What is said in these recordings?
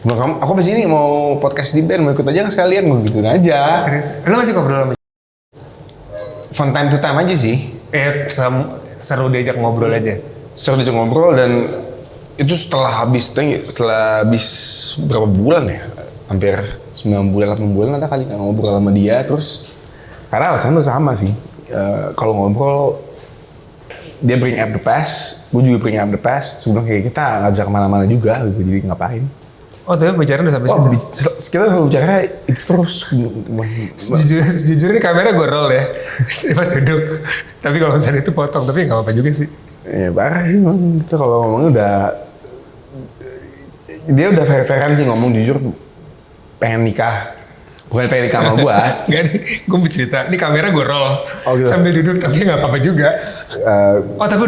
Aku pas ini mau podcast di band, mau ikut aja sekalian, mau gituin aja. Terus, lo masih ngobrol sama From time to time aja sih. seru diajak ngobrol aja. Seru diajak ngobrol dan itu setelah habis berapa bulan ya? Hampir 9 bulan, 8 bulan ada kali nggak ngobrol sama dia. Terus, karena alasan tuh sama sih. Kalau ngobrol, dia bring up the past, gue juga bring up the past. Sebelum kayak kita nggak bisa kemana-mana juga gitu, jadi ngapain. Oh tapi bicara udah sampai situ? Kita selalu bicara itu terus. Jujur ini kamera gue roll ya, pas duduk. Tapi kalau misalnya itu potong, tapi nggak apa-apa juga sih. Ya parah sih memang, kita kalau ngomong dia udah fair-fairan sih ngomong jujur, pengen nikah. Bukan pengen nikah sama gue. Enggak nih, gue bercerita, ini kamera gue roll. Oh, gitu. Sambil duduk, tapi nggak apa-apa juga. Tapi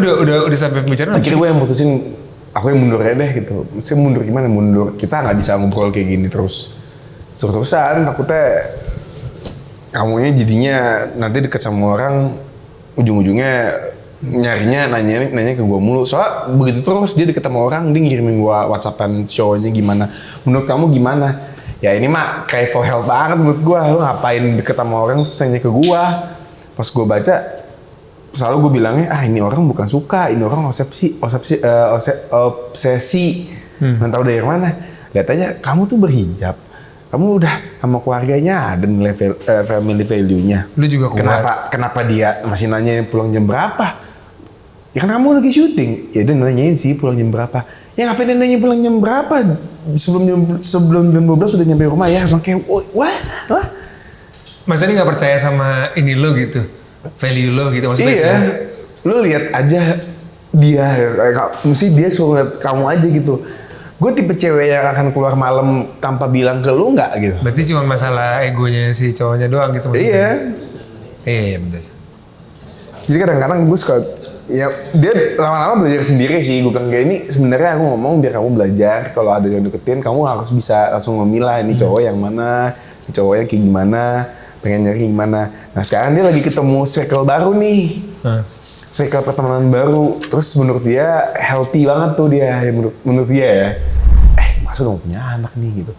udah sampai bicara. Akhirnya gue yang mutusin, aku yang mundur aja deh gitu. Maksudnya mundur gimana? Mundur, kita nggak bisa ngobrol kayak gini terus-terusan. Takutnya kamunya jadinya nanti deket sama orang, ujung-ujungnya nyarinya nanya ke gue mulu. Soalnya begitu terus dia deket sama orang, dia ngirimin gue WhatsAppan show-nya gimana. Menurut kamu gimana? Ya ini mah cry for help banget menurut gue. Lu ngapain deket sama orang terus nanya ke gue. Pas gue baca, selalu gue bilangnya, ini orang bukan suka, ini orang obsesi. Nggak tahu dari mana. Lihat aja, kamu tuh berhijab. Kamu udah sama keluarganya ada nilai family value-nya. Lu juga kuat. Kenapa dia masih nanya pulang jam berapa? Ya kan kamu lagi syuting. Ya dia nanyain sih pulang jam berapa. Ya ngapain dia nanya pulang jam berapa? Sebelum jam 12 udah nyampe rumah ya. Makanya, wah. Masa dia nggak percaya sama ini lo gitu? Value lo gitu maksudnya? Iya. Lu lihat aja dia, mesti dia suruh lihat kamu aja gitu. Gue tipe cewek yang akan keluar malam tanpa bilang ke lu nggak gitu. Berarti cuma masalah egonya si cowoknya doang gitu maksudnya? Iya bener. Jadi kadang-kadang gue suka, ya dia lama-lama belajar sendiri sih. Gue bilang kayak ini sebenarnya aku ngomong biar kamu belajar. Kalau ada yang deketin, kamu harus bisa langsung memilah ini cowok yang mana, ini cowoknya kayak gimana, pengen nyari gimana. Nah sekarang dia lagi ketemu circle baru nih. Circle pertemanan baru. Terus menurut dia healthy banget tuh dia. Menurut dia ya. Masa udah punya anak nih gitu.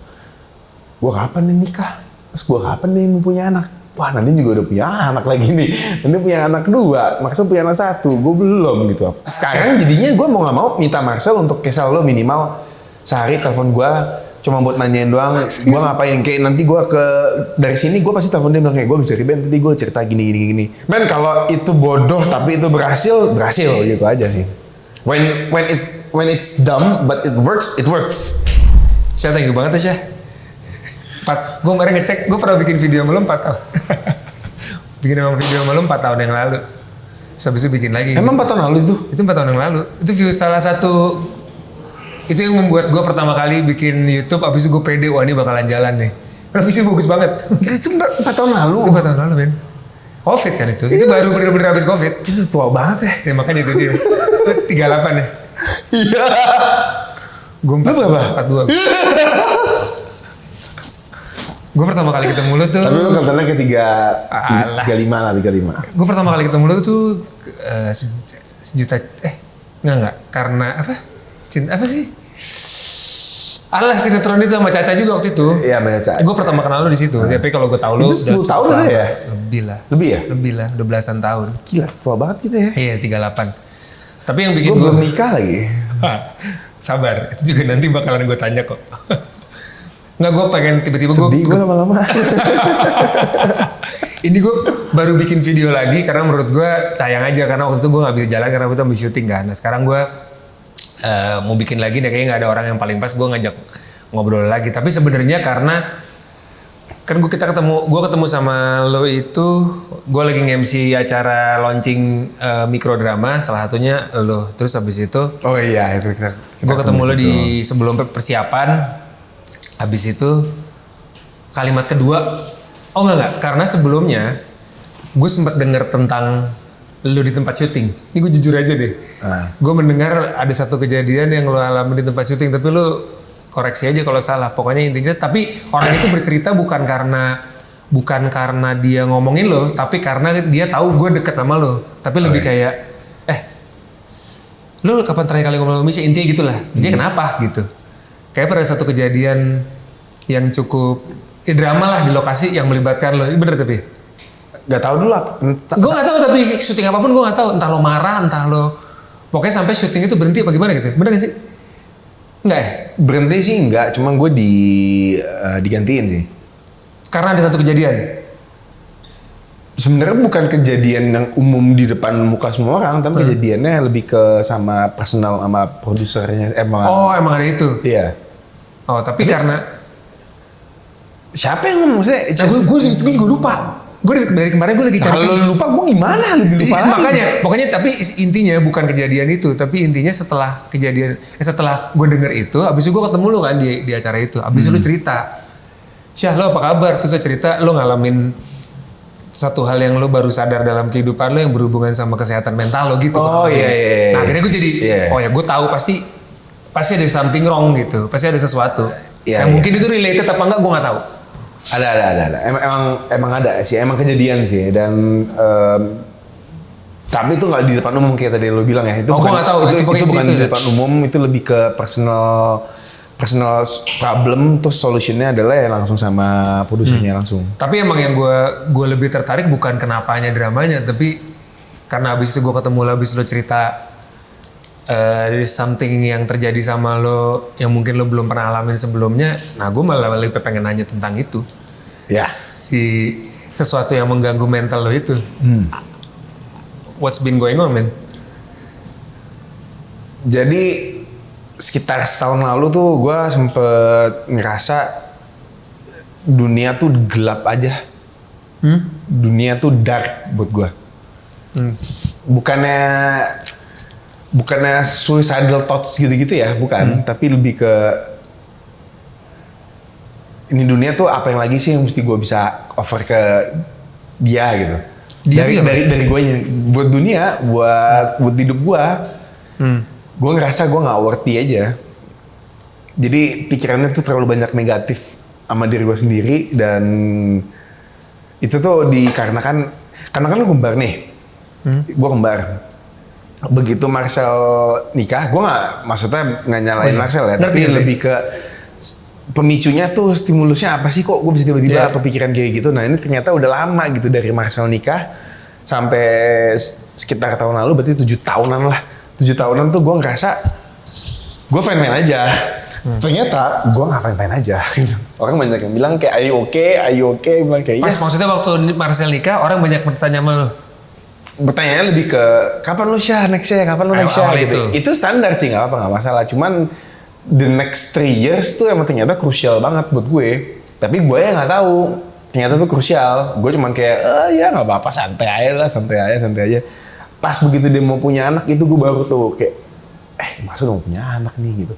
Gua kapan nih nikah? Terus gua kapan nih mau punya anak? Wah nanti juga udah punya anak lagi nih. Nanti punya anak 2. Marcel punya anak 1. Gua belum gitu. Sekarang jadinya gua mau gak mau minta Marcel untuk kesal lo minimal sehari telepon gua. Cuma buat nanyain doang, gue ngapain, kayak nanti gue dari sini gue pasti telepon dia bilang kayak gue bisa ribet, nanti gue cerita gini. Men kalau itu bodoh tapi itu berhasil gitu aja sih. When it's dumb but it works. Syah thank you banget ya Syah. Gue kemarin ngecek, gue pernah bikin video sama lo 4 tahun. Bikin video sama lo 4 tahun yang lalu. Terus habis itu bikin lagi. Emang 4 tahun lalu itu? Itu 4 tahun yang lalu. Itu view salah satu. Itu yang membuat gue pertama kali bikin YouTube, abis itu gue pede, wah ini bakalan jalan nih. Karena visi bagus banget. Itu 4 tahun lalu? Itu 4 tahun lalu men. Covid kan itu. Itu baru bener-bener habis Covid. Itu tua banget ya. Ya makanya itu dia. 38 ya? Iya. Gue 42. Gue pertama kali ketemu lu tuh. Tapi lu katanya ke 35 lah, 35. Gue pertama kali ketemu lu tuh sejuta, enggak. Karena apa? Cinta apa sih? Alah sinetron itu sama Caca juga waktu itu. Iya sama Caca. Gue pertama kenal lu di situ. Tapi kalau gue tahu lu itu 10 tahun udah ya? Lebih lah. Lebih lah, udah belasan tahun. Gila, tua banget kita ya. Iya 38. Tapi yang bikin gue belum nikah lagi. Sabar, itu juga nanti bakalan gue tanya kok. Nggak, gue pengen tiba-tiba sedih gue lama-lama. Ini gue baru bikin video lagi karena menurut gue sayang aja karena waktu itu gue nggak bisa jalan karena waktu itu habis syuting kan. Nah sekarang gue mau bikin lagi, nih kayaknya nggak ada orang yang paling pas, gue ngajak ngobrol lagi. Tapi sebenarnya karena kan gue ketemu sama lo itu, gue lagi nge-MC acara launching mikrodrama, salah satunya lo. Terus habis itu, oh iya, itu gue ketemu lo di sebelum persiapan. Habis itu kalimat kedua, enggak, karena sebelumnya gue sempat dengar tentang lo di tempat syuting. Ini gue jujur aja deh. Gue mendengar ada satu kejadian yang lo alami di tempat syuting, tapi lo koreksi aja kalau salah. Pokoknya intinya, tapi orang itu bercerita bukan karena dia ngomongin lo, tapi karena dia tahu gue deket sama lo. Tapi lebih kayak, lo kapan terakhir kali ngomong sama Misha? Intinya gitulah. Dia kenapa gitu? kayak pada satu kejadian yang cukup drama lah di lokasi yang melibatkan lo. Bener tapi? Gak tahu dulu Gue gak tahu, tapi syuting apapun gue gak tahu. Entah lo marah, entah lo pokoknya sampai syuting itu berhenti apa gimana gitu. Bener gak sih? Enggak ya? Berhenti sih enggak, cuma gue digantiin sih. Karena ada satu kejadian. Sebenarnya bukan kejadian yang umum di depan muka semua orang, tapi kejadiannya lebih ke sama personal sama produsernya. Emang ada itu? Iya. Oh, tapi karena siapa yang ngomong? Gue juga lupa. Gue dari kemarin gue lagi cari. Kalau lupa gue gimana lebih lupa? Makanya, pokoknya tapi intinya bukan kejadian itu, tapi intinya setelah setelah gue denger itu, abis itu gue ketemu lu kan di acara itu, abis itu lu cerita, Syah lo apa kabar? Terus lo cerita lo ngalamin satu hal yang lo baru sadar dalam kehidupan lo yang berhubungan sama kesehatan mental lo gitu. Oh iya. Nah akhirnya gue jadi, oh ya gue tahu pasti ada something wrong gitu, pasti ada sesuatu. Yang mungkin itu related apa enggak gue nggak tahu. Ada. Emang ada sih, emang kejadian sih dan tapi itu nggak di depan umum kayak tadi lo bilang ya. Itu gue nggak tahu. Itu bukan di depan umum, itu lebih ke personal problem, terus solutionnya adalah ya langsung sama produsernya langsung. Tapi emang yang gue lebih tertarik bukan kenapanya dramanya, tapi karena abis itu gue ketemu lo, abis lo cerita there's something yang terjadi sama lo yang mungkin lo belum pernah alamin sebelumnya. Nah gue malah lebih pengen nanya tentang itu. Ya. Si sesuatu yang mengganggu mental lo itu. What's been going on, man? Jadi sekitar setahun lalu tuh gue sempet ngerasa dunia tuh gelap aja. Dunia tuh dark buat gue. Bukannya suicidal thoughts gitu-gitu ya, bukan. Tapi lebih ke ini dunia tuh apa yang lagi sih yang mesti gue bisa offer ke dia gitu. Dari gue buat dunia, buat hidup gue. Gue ngerasa gue nggak worthy aja. Jadi pikirannya tuh terlalu banyak negatif sama diri gue sendiri dan itu tuh karena kan lu kembar nih. Gue kembar. Begitu Marcel nikah, gue maksudnya nggak nyalain Marcel ya, tapi lebih ke pemicunya tuh stimulusnya apa sih kok gue bisa tiba-tiba kepikiran kayak gitu. Nah ini ternyata udah lama gitu dari Marcel nikah sampai sekitar tahun lalu, berarti 7 tahunan lah. 7 tahunan tuh gue ngerasa gue fine-fine aja. Ternyata gue nggak fine-fine aja. Orang banyak yang bilang kayak are you okay? Bilang kayak yes. Pas maksudnya waktu Marcel nikah orang banyak bertanya sama lo. Pertanyaannya lebih ke kapan lu Syah next year, kapan lu next year gitu. Itu standar sih, nggak masalah. Cuman the next 3 years tuh emang ternyata krusial banget buat gue. Tapi gue ya nggak tahu ternyata tuh krusial. Gue cuman kayak ya nggak apa-apa, santai aja. Pas begitu dia mau punya anak itu gue baru tuh kayak masa udah mau punya anak nih gitu.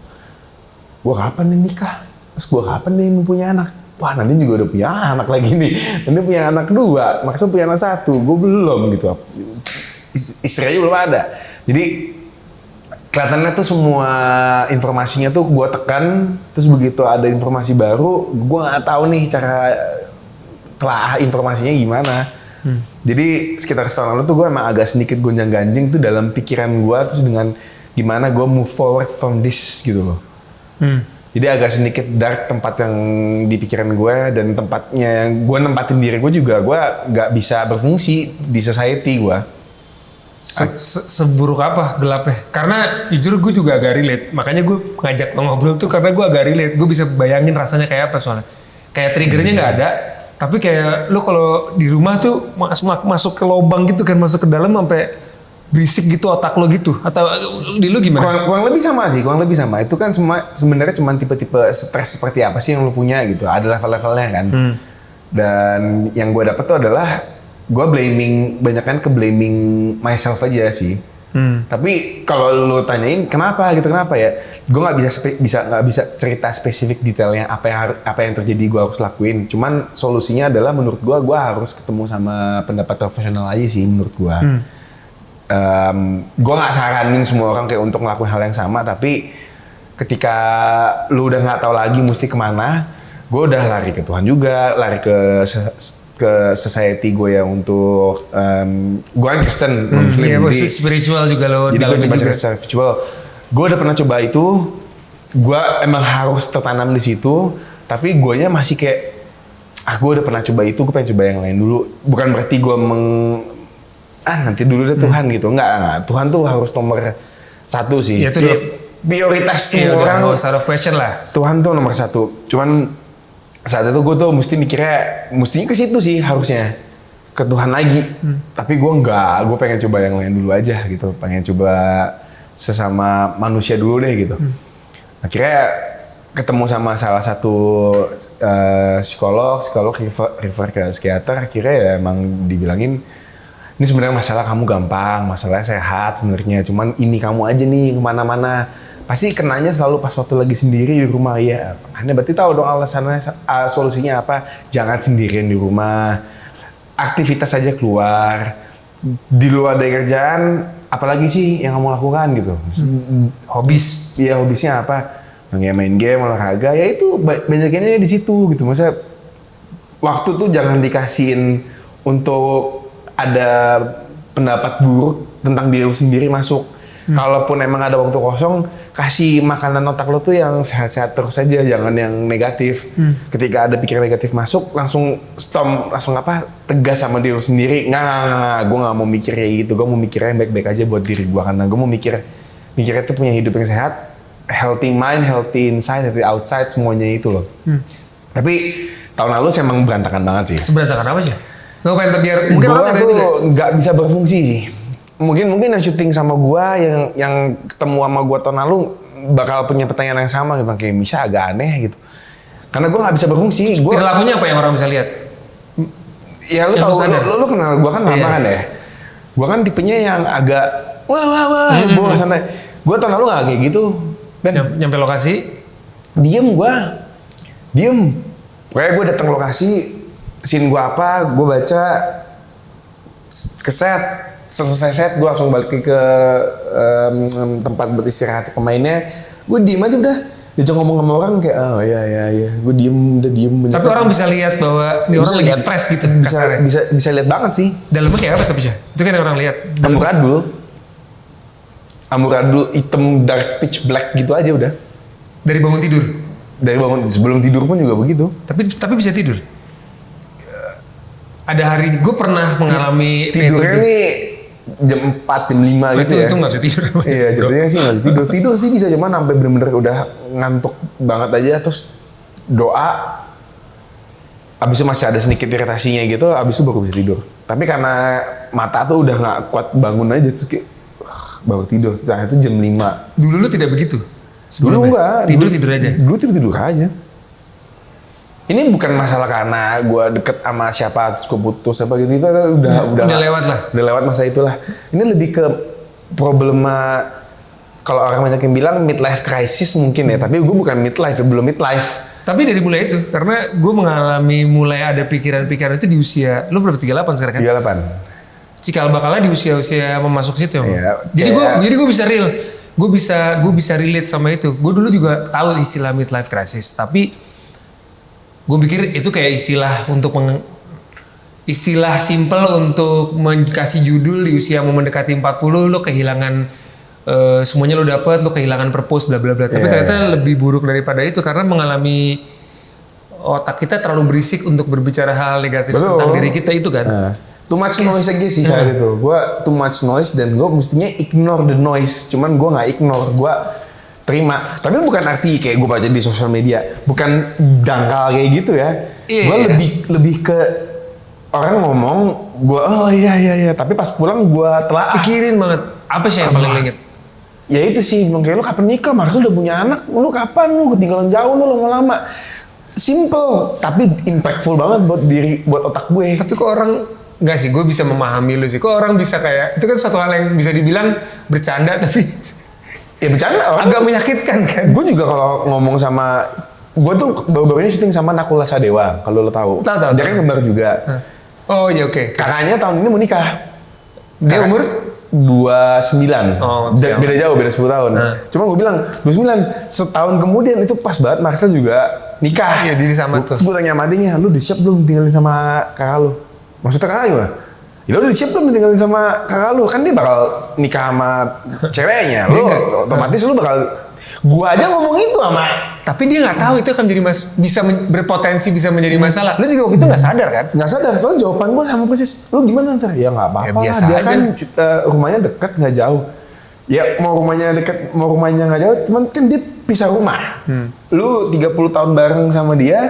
Gue kapan nih nikah? Terus gue kapan nih mau punya anak? Wah nanti juga udah punya anak lagi nih. Nanti punya anak 2, maksudnya punya anak 1. Gue belum gitu. Istrinya belum ada. Jadi kelihatannya tuh semua informasinya tuh gue tekan. Terus begitu ada informasi baru, gue nggak tahu nih cara telah informasinya gimana. Jadi sekitar setahun lalu tuh gue emang agak sedikit gonjang-ganjing tuh dalam pikiran gue. Terus dengan gimana gue move forward from this gitu loh. Jadi agak sedikit dark tempat yang di pikiran gue dan tempatnya yang gue nempatin diri gue juga gue gak bisa berfungsi di society gue. Seburuk apa gelapnya? Karena jujur gue juga agak relate. Makanya gue ngajak ngobrol tuh karena gue agak relate. Gue bisa bayangin rasanya kayak apa soalnya. Kayak triggernya gak ada. Tapi kayak lu kalau di rumah tuh masuk ke lubang gitu kan. Masuk ke dalam sampai berisik gitu otak lo gitu, atau di lu gimana? Kurang lebih sama. Itu kan sebenarnya cuma tipe-tipe stres seperti apa sih yang lo punya gitu. Ada level-levelnya kan. Dan yang gue dapet tuh adalah gue banyakan ke blaming myself aja sih. Tapi kalau lo tanyain kenapa ya, gue nggak bisa cerita spesifik detailnya apa yang terjadi gue harus lakuin. Cuman solusinya adalah menurut gue harus ketemu sama pendapat profesional aja sih menurut gue. Gue nggak saranin semua orang kayak untuk ngelakuin hal yang sama, tapi ketika lu udah nggak tahu lagi mesti kemana, gue udah lari ke Tuhan juga, lari ke society gue ya untuk gue kan Kristen, Muslim, jadi spiritual juga lo. Jadi gue coba secara spiritual. Gue udah pernah coba itu, gue emang harus tertanam di situ, tapi guanya masih kayak gue udah pernah coba itu, gue pengen coba yang lain dulu. Bukan berarti gue nanti dulu deh Tuhan gitu. Enggak, Tuhan tuh harus nomor satu sih. Ya, itu udah prioritas semua orang. No sort of question lah. Tuhan tuh nomor satu. Cuman saat itu gue tuh mesti mikirnya, mestinya ke situ sih harusnya, ke Tuhan lagi. Tapi gue enggak, gue pengen coba yang lain dulu aja gitu. Pengen coba sesama manusia dulu deh gitu. Akhirnya ketemu sama salah satu psikolog refer ke psikiater. Akhirnya ya emang dibilangin, ini sebenarnya masalah kamu gampang, masalahnya sehat sebenarnya. Cuman ini kamu aja nih kemana-mana. Pasti kenanya selalu pas waktu lagi sendiri di rumah ya. Anda berarti tahu dong alasannya, solusinya apa? Jangan sendirian di rumah. Aktivitas saja keluar. Di luar dari kerjaan, apalagi sih yang kamu lakukan gitu? Hobis. Iya, hobisnya apa? Main game, olahraga, ya itu banyakinnya di situ gitu. Maksudnya waktu tuh jangan dikasihin untuk ada pendapat buruk tentang diri lu sendiri masuk. Kalaupun emang ada waktu kosong, kasih makanan otak lo tuh yang sehat-sehat terus aja, jangan yang negatif. Ketika ada pikiran negatif masuk, langsung stop, langsung tegas sama diri lu sendiri. Nggak, gue nggak mau mikir kayak gitu. Gue mau mikirnya yang baik-baik aja buat diri gue, karena gue mau mikirnya tuh punya hidup yang sehat, healthy mind, healthy inside, healthy outside, semuanya itu loh. Tapi tahun lalu sih emang berantakan banget sih. Seberantakan apa sih? Gue pengen biar mungkin orang tuh nggak bisa berfungsi sih. Mungkin yang syuting sama gua yang ketemu sama gua tahun lalu bakal punya pertanyaan yang sama gitu, kayak Misha agak aneh gitu. Karena gua nggak bisa berfungsi. Perilakunya apa yang orang bisa lihat? Ya lu tahu, lu kenal gua kan lama kan ya. Gua kan tipenya yang agak wah gua santai. Gua tahun lalu nggak kayak gitu. Nyampe lokasi, diem. Pokoknya gua datang lokasi, scene gua apa, gua baca ke set. Selesai set, gue langsung balik ke tempat beristirahat pemainnya. Gue diem aja udah. Dia cuma ngomong sama orang kayak, oh iya. Gue diem. Tapi orang bisa lihat bahwa ini orang lagi stres gitu. Bisa lihat banget sih. Dalamnya kayak apa tapi ya? Itu kan orang lihat. Amburadul hitam dark pitch black gitu aja udah. Dari bangun tidur? Sebelum tidur pun juga begitu. Tapi bisa tidur? Ada hari gue pernah mengalami tidurnya nih jam 4, jam 5 gitu ya. Itu nggak bisa tidur. Iya, jadinya sih nggak bisa tidur. Tidur sih bisa, cuman sampai bener-bener udah ngantuk banget aja. Terus doa, abis itu masih ada sedikit iritasinya gitu, abis itu baru bisa tidur. Tapi karena mata tuh udah nggak kuat bangun aja tuh kayak baru tidur. Nah, itu jam 5. Dulu lu tidak begitu? Dulu enggak. Tidur aja? Dulu tidur aja. Ini bukan masalah karena gue deket sama siapa terus gue putus apa gitu, itu udah lewat lah. Udah lewat masa itulah. Ini lebih ke problema, kalau orang banyak yang bilang midlife crisis mungkin ya, tapi gue bukan midlife, belum midlife. Tapi dari mulai itu, karena gue mengalami mulai ada pikiran-pikiran itu di usia, lu berapa 38 sekarang kan? 38. Cikal bakalnya di usia memasuk situ ya. Iya, jadi gue bisa real, gue bisa relate sama itu. Gue dulu juga tahu istilah midlife crisis, tapi gue pikir itu kayak istilah simple untuk kasih judul di usia mau mendekati 40, lo kehilangan semuanya lo dapet, lo kehilangan purpose bla bla bla. Tapi ternyata lebih buruk daripada itu karena mengalami otak kita terlalu berisik untuk berbicara hal negatif tentang diri kita itu kan. Too much noise aja sih saat itu. Gue too much noise dan gue mestinya ignore the noise. Cuman gue nggak ignore, gue terima. Tapi bukan arti kayak gue baca di sosial media, bukan dangkal kayak gitu ya. Gue lebih ke orang ngomong, gue oh iya. Tapi pas pulang gue telah pikirin banget. Apa sih yang paling lo inget? Ya itu sih, bilang kayak lu kapan nikah? Marcel udah punya anak, lu kapan lu ketinggalan jauh lu lama-lama. Simple, tapi impactful banget buat otak gue. Tapi kok orang enggak sih, gue bisa memahami lu sih. Kok orang bisa kayak itu kan suatu hal yang bisa dibilang bercanda tapi ya bercanda agak menyakitkan kan. Gue juga kalau ngomong sama gue tuh baru-baru ini syuting sama Nakula Sadewa, kalau lo tahu. Dia kan kembar juga. Oh iya oke. Kakaknya tahun ini mau nikah. Dia umur 29. Oh, beda jauh, beda 10 tahun. Cuma gue bilang 29, setahun kemudian itu pas banget Marcel juga nikah. Iya, diri sama tuh. Terus gue tanya sama adiknya, lu udah siap belum tinggalin sama kakak lu? Maksudnya kakak gimana? Ya lu udah siap belum tinggalin sama kakak lu? Kan dia bakal nikah sama ceweknya. Lu otomatis lu bakal Gua aja ngomong itu sama. Tapi dia nggak tahu itu akan jadi berpotensi bisa menjadi masalah. Lu juga waktu itu nggak sadar kan? Nggak sadar, soalnya jawaban gue sama persis. Lu gimana ntar? Ya nggak apa-apa Ya, lah, biasa dia aja. kan rumahnya deket nggak jauh. Ya mau rumahnya deket, mau rumahnya nggak jauh, cuman kan dia pisah rumah. Lu 30 tahun bareng sama dia,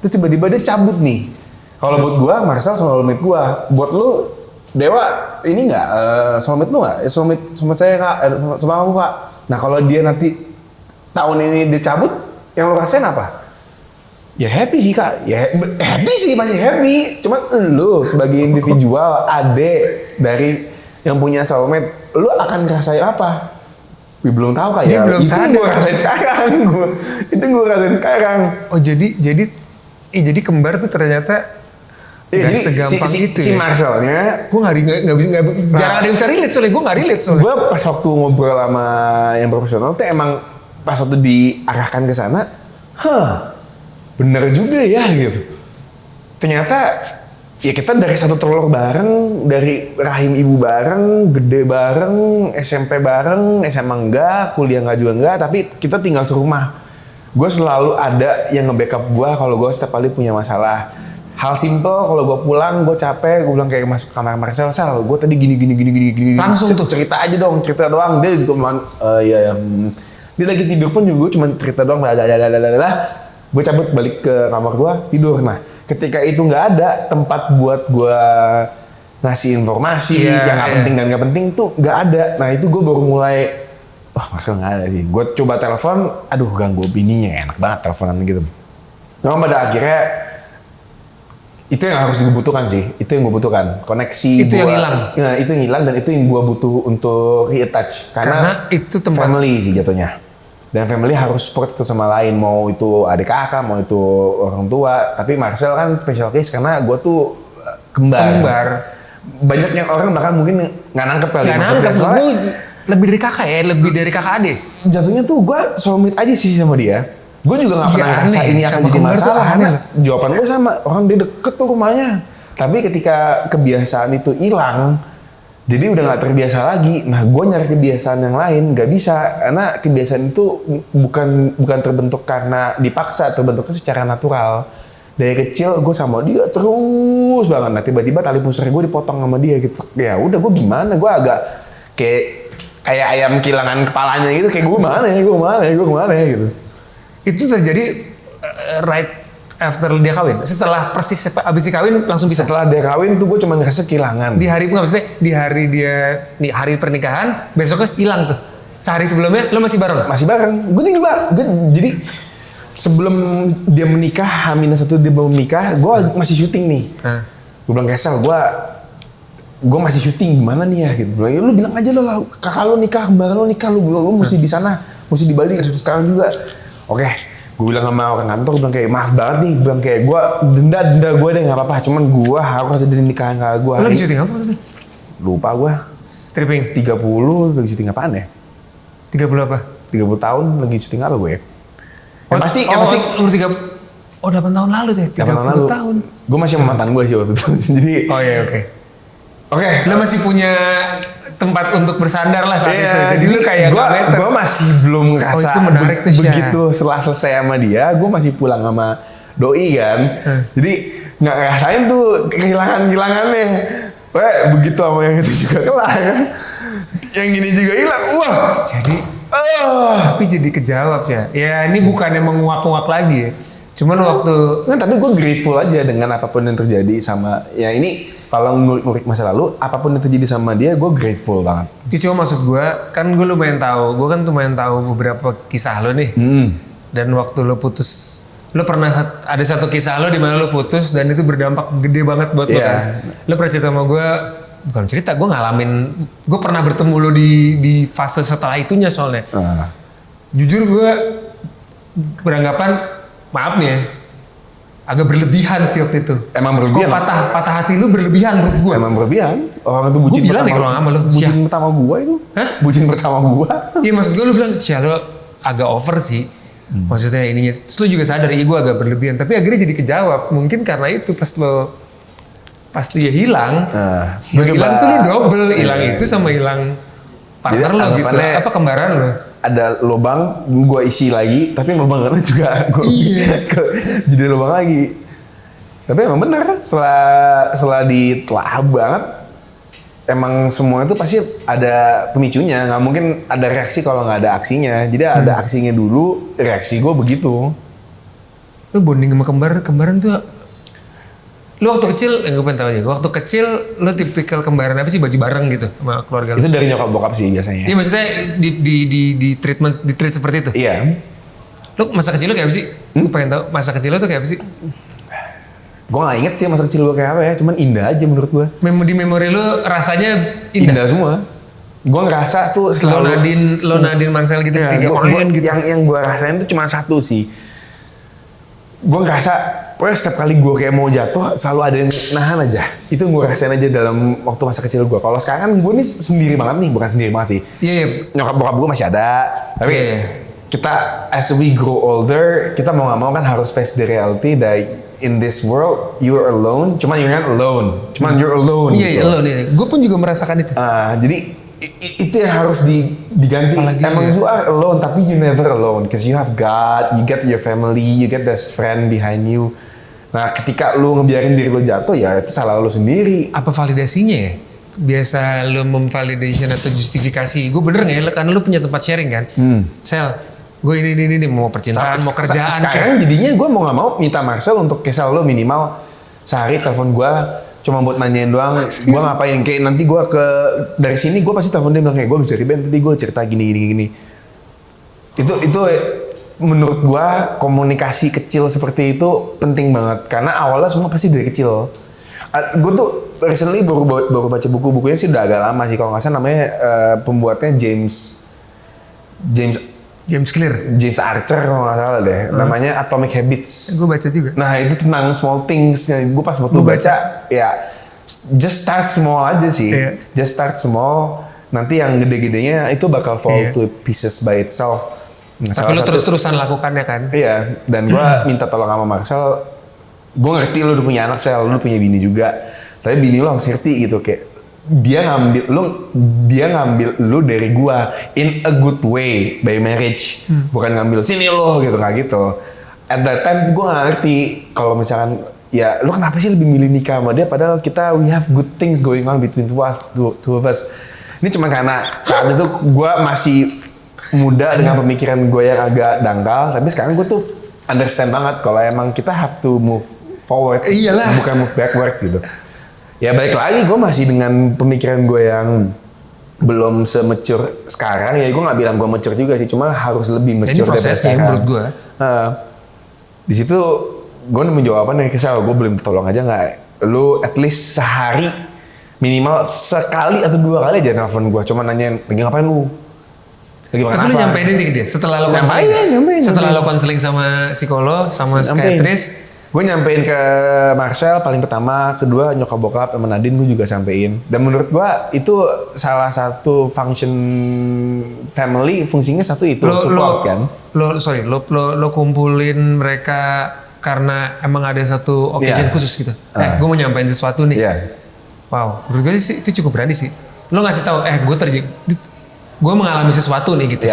terus tiba-tiba dia cabut nih. Kalau buat gue, Marcel soulmate gue. Buat lu, Dewa, ini nggak, soulmate lu nggak? Soulmate saya kak, sama aku kak. Nah kalau dia nanti tahun ini dia cabut, yang lo rasain apa? Ya happy sih kak, ya happy sih, masih happy. Cuman lo sebagai individual, adek dari yang punya soulmate, lo akan ngerasain apa? Gue belum tahu kak Dia ya. belum Itu yang gue rasain sekarang. Itu yang gue rasain sekarang. Oh jadi kembar tuh ternyata Ya, nggak jadi segampang itu si ya. Marcelnya, Gue nggak bisa jarang ada yang bisa relate soalnya. Gue nggak relate soalnya. gue pas waktu ngobrol sama yang profesional tuh emang pas waktu diarahkan ke sana, bener juga ya gitu. Ternyata ya kita dari satu telur bareng, dari rahim ibu bareng, gede bareng, SMP bareng, SMA enggak, kuliah enggak juga enggak, tapi kita tinggal serumah. Gue selalu ada yang nge-backup gue kalau gue setiap kali punya masalah. Hal simple, kalau gue pulang, gue capek, gue bilang kayak masuk kamar Marcel, gue tadi gini. Langsung tuh? Cerita aja dong, cerita doang. Dia juga dia lagi tidur pun juga cuma cerita doang, gue cabut balik ke kamar gue, tidur. Nah, ketika itu nggak ada tempat buat gue ngasih informasi yang nggak penting dan nggak penting tuh nggak ada. Nah itu gue baru mulai, Marcel nggak ada sih. Gue coba telepon, aduh ganggu bininya, enak banget teleponan gitu. Nah pada akhirnya itu yang harus gue butuhkan sih, itu yang gue butuhkan, koneksi. Itu yang hilang. Nah, itu yang hilang dan itu yang gue butuh untuk re-attach karena itu tempat family sih jatuhnya. Dan family harus support itu sama lain, mau itu adik kakak, mau itu orang tua. Tapi Marcel kan special case karena gue tuh kembar. Banyak yang orang bahkan mungkin nggak nangkep kali. Nggak nangkep, gue lebih dari kakak ya, lebih dari kakak adik. Jatuhnya tuh gue soulmate aja sih sama dia. Gue juga gak pernah ngerasa ini akan jadi masalah karena jawaban gue sama, orang dia deket tuh rumahnya. Tapi ketika kebiasaan itu hilang, jadi udah gak terbiasa lagi. Nah gue nyari kebiasaan yang lain gak bisa karena kebiasaan itu bukan terbentuk karena dipaksa, terbentuknya secara natural. Dari kecil gue sama dia terus banget. Nah tiba-tiba tali pusar gue dipotong sama dia gitu. Ya udah gue gimana? Gue agak kayak ayam kehilangan kepalanya gitu. Kayak gue kemana ya gitu. Itu terjadi right after dia kawin. Setelah persis abis dikawin langsung bisa. Setelah dia kawin tuh gue cuma ngerasa kehilangan. Di hari maksudnya di hari hari pernikahan besoknya hilang tuh. Sehari sebelumnya lo masih bareng? Masih bareng. Gue tinggal bareng. Jadi sebelum dia menikah, H-1 dia belum menikah, gue masih syuting nih. Gue bilang Kesel, gue masih syuting gimana nih ya gitu. Bilang, ya lu bilang aja lah kakak lu nikah, kembaran lu nikah, lu mesti di sana, mesti di Bali sekarang juga. Oke, gue bilang sama orang kantor, gue bilang kayak maaf banget nih, gue bilang kayak gue denda gue deh nggak apa-apa, cuman gue harus ada di nikahan kakak gue. Lo lagi syuting apa tuh? Lupa gue. Stripping. 30 lagi syuting apaan ya? 30 apa? 30 tahun lagi syuting apa gue ya? Yang pasti umur 8 tahun lalu tuh. 30 tahun. Gue masih sama mantan gue sih waktu itu. Jadi. Oh iya oke. Lo masih punya tempat untuk bersandar lah saat itu. Jadi lu kayak gue masih belum ngerasa itu menarik tuh, begitu setelah selesai sama dia, gue masih pulang sama doi kan. Jadi nggak ngerasain tuh kehilangannya. Begitu sama yang itu juga kelar. Yang ini juga hilang. Wah. Jadi tapi jadi kejawab ya. Ya ini bukannya menguak-nguak lagi ya. Cuman waktu tapi gue grateful aja dengan apapun yang terjadi sama ya ini. Kalau ngurik masa lalu, apapun yang terjadi sama dia, gue grateful banget. Itu cuma maksud gue, kan gue lumayan tahu beberapa kisah lo nih. Dan waktu lo putus, lo pernah ada satu kisah lo di mana lo putus dan itu berdampak gede banget buat lo kan. Lo pernah cerita sama gue, bukan cerita, gue ngalamin, gue pernah bertemu lo di fase setelah itunya soalnya. Jujur gue beranggapan, maaf nih ya, agak berlebihan sih waktu itu. Emang berlebihan? Kok patah hati lu berlebihan menurut gue? Emang berlebihan. Orang itu bucin pertama. Gue bilang nih kalau sama lu. Bucin pertama gue itu. Hah? Bucin pertama gue. Iya maksud gue lu bilang, lo agak over sih. Maksudnya ininya. Terus lu juga sadar, gue agak berlebihan. Tapi akhirnya jadi kejawab. Mungkin karena itu pas dia hilang. Yang hilang tuh lu double. Hilang itu sama hilang partner lo gitu. Apa kembaran lo? ada lubang, gue isi lagi, tapi lubang karena juga gue jadi lubang lagi. Tapi emang bener, setelah ditelaah banget, emang semua itu pasti ada pemicunya. Nggak mungkin ada reaksi kalau nggak ada aksinya. Jadi ada aksinya dulu, reaksi gue begitu. Lu bonding sama kembaran tuh. Lu waktu kecil, gue pengen tahu aja. Waktu kecil, lu tipikal kembaran apa sih, baju bareng gitu sama keluarga lu? Itu dari nyokap bokap sih biasanya. Iya maksudnya di treat seperti itu. Iya. Lu masa kecil lu kayak apa sih? Gue pengen tahu masa kecil lu tuh kayak apa sih? Gue gak inget sih masa kecil gue kayak apa ya, cuman indah aja menurut gue. Di memori lu rasanya indah. Indah semua. Gue ngerasa tuh selalu Nadine Marcel gitu, ya, tiga orang gitu. Yang gue rasain tuh cuma satu sih. Gue ngerasa, pokoknya setiap kali gue kayak mau jatuh, selalu ada yang nahan aja. Itu gue rasain aja dalam waktu masa kecil gue. Kalau sekarang kan gue nih sendiri banget nih, bukan sendiri banget sih. Iya. Nyokap bokap gue masih ada, tapi kita as we grow older, kita mau gak mau kan harus face the reality that in this world you're alone. Cuman you're not alone. Cuman you're alone. Iya, gitu. Alone. Iya. Gue pun juga merasakan itu. Jadi itu yang harus diganti. Apalagi emang you are alone, tapi you never alone. Because you have God, you get your family, you get best friend behind you. Nah, ketika lu ngebiarin diri lu jatuh, ya itu salah lu sendiri. Apa validasinya ya? Biasa lu memvalidation atau justifikasi. Gue bener nggak ya? Karena lu punya tempat sharing kan? Sel, gue ini mau percintaan, mau kerjaan. Sekarang jadinya gue mau nggak mau minta Marcel untuk kesal lu minimal sehari telepon gue. Cuma buat nanyain doang, gue ngapain. Kayak nanti gue dari sini gue pasti telepon dia bilang kayak gue bisa di band, tadi gue cerita gini. Itu menurut gue komunikasi kecil seperti itu penting banget. Karena awalnya semua pasti dari kecil. Gue tuh recently baru baca bukunya sih udah agak lama sih. Kalau nggak salah namanya pembuatnya James Clear. James Archer kalau nggak salah deh. Namanya Atomic Habits. Gue baca juga. Nah itu tentang small things. Gue pas waktu baca ya just start small aja sih. Yeah. Just start small. Nanti yang gede-gedenya itu bakal fall to pieces by itself. Nah, tapi lu terus-terusan lakukannya kan? Iya. Dan gue minta tolong sama Marcel. Gue ngerti lu udah punya anak, Sel. Lu punya bini juga. Tapi bini lu harus ngerti gitu kayak. Dia ngambil lu dari gua in a good way by marriage, bukan ngambil sini lo gitu, nggak gitu. At that time gua nggak ngerti kalau misalkan ya lu kenapa sih lebih milih nikah sama dia padahal we have good things going on between two of us. Ini cuma karena saat itu gua masih muda dengan pemikiran gue yang agak dangkal, tapi sekarang gua tuh understand banget kalau emang kita have to move forward, bukan move backwards gitu. Ya balik lagi, gue masih dengan pemikiran gue yang belum se-mature sekarang. Ya gue gak bilang gue mature juga sih, cuma harus lebih mature dari sekarang. Menurut gue. Di situ gue nemuin jawaban yang kesal, gue boleh tolong aja gak? Lu at least sehari minimal sekali atau 2 kali aja nelfon gue, cuma nanyain lagi ngapain lu? Lagi makan apa? Tapi lu nyampein ini ke dia setelah lo konseling? Setelah lo konseling sama psikolog, sama psikiatris? Gue nyampein ke Marcel paling pertama, kedua nyokap bokap sama Nadine gue juga sampein. Dan menurut gue itu salah satu function family, fungsinya satu itu support kan. Lo kumpulin mereka karena emang ada satu occasion khusus gitu. Gue mau nyampein sesuatu nih. Wow, menurut gue sih itu cukup berani sih. Lo ngasih tahu, gue mengalami sesuatu nih gitu.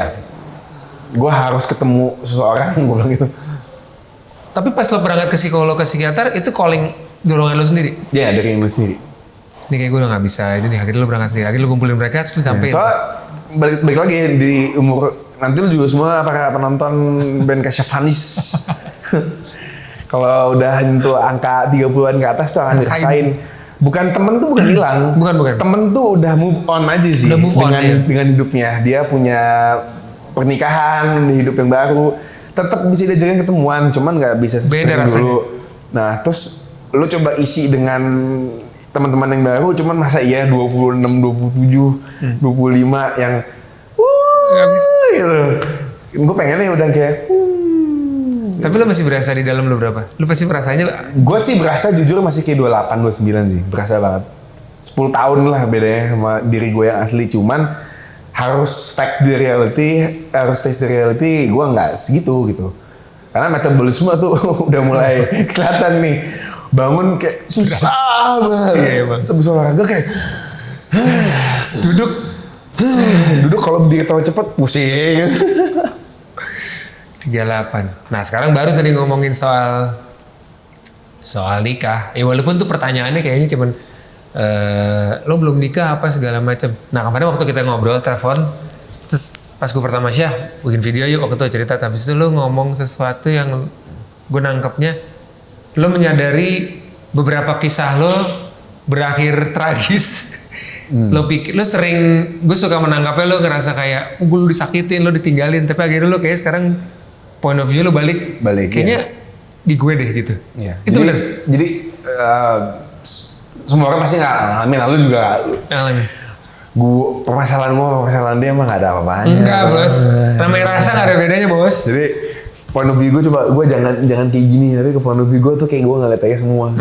Gue harus ketemu seseorang, gue bilang gitu. Tapi pas lo berangkat ke psikolog, ke psikiater, itu calling dorongan lo sendiri? Iya, dari lo sendiri. Ini kayak gue udah gak bisa, ini nih, akhirnya lo berangkat sendiri. Akhirnya lo kumpulin mereka, terus lo sampein. Soalnya, balik lagi di umur, nanti lo juga semua para penonton band Kasya Fanis. Kalau udah nyentuh angka 30-an ke atas tuh akan dirasain. Bukan temen tuh bukan hilang. Bukan. Temen tuh udah move on aja sih. Udah move on, dengan hidupnya. Dia punya pernikahan, hidup yang baru. Tetap bisa diajakin ketemuan, cuman nggak bisa sesering dulu. Nah, terus lu coba isi dengan teman-teman yang baru, cuman masa iya 26, 27, 25 yang nggak bisa gitu. Gue pengennya udah kayak Tapi lu masih berasa di dalam lu berapa? Lu pasti merasanya? Gue sih berasa jujur masih kayak 28, 29 sih, berasa banget. 10 tahun lah bedanya sama diri gue yang asli, cuman harus face the reality, gue nggak segitu gitu. Karena metabolisme tuh udah mulai kelihatan nih. Bangun kayak susah banget. Sebesar olahraga kayak duduk Duduk kalau berdiri terlalu cepet pusing. 38. Nah sekarang baru tadi ngomongin soal nikah. Walaupun tuh pertanyaannya kayaknya cuman lo belum nikah apa segala macam. Nah kemarin waktu kita ngobrol telepon, terus pas gue pertama Syah bikin video yuk, waktu itu cerita, habis itu lo ngomong sesuatu yang gue nangkepnya, lo menyadari beberapa kisah lo berakhir tragis. Lo pikir, lo sering, gue suka menangkapnya lo ngerasa kayak gue disakitin, lo ditinggalin, tapi akhirnya lo kayak sekarang point of view lo balik kayaknya di gue deh gitu. Iya. Itu benar. Jadi semua orang pasti ngalamin, lalu juga Ngalamin. permasalahan dia emang gak ada apa-apanya. Enggak bos, namanya rasa gak ada bedanya bos. Jadi point of view gue coba, gue jangan kayak gini, tapi ke point of view gue tuh kayak gue ngeliat aja semua.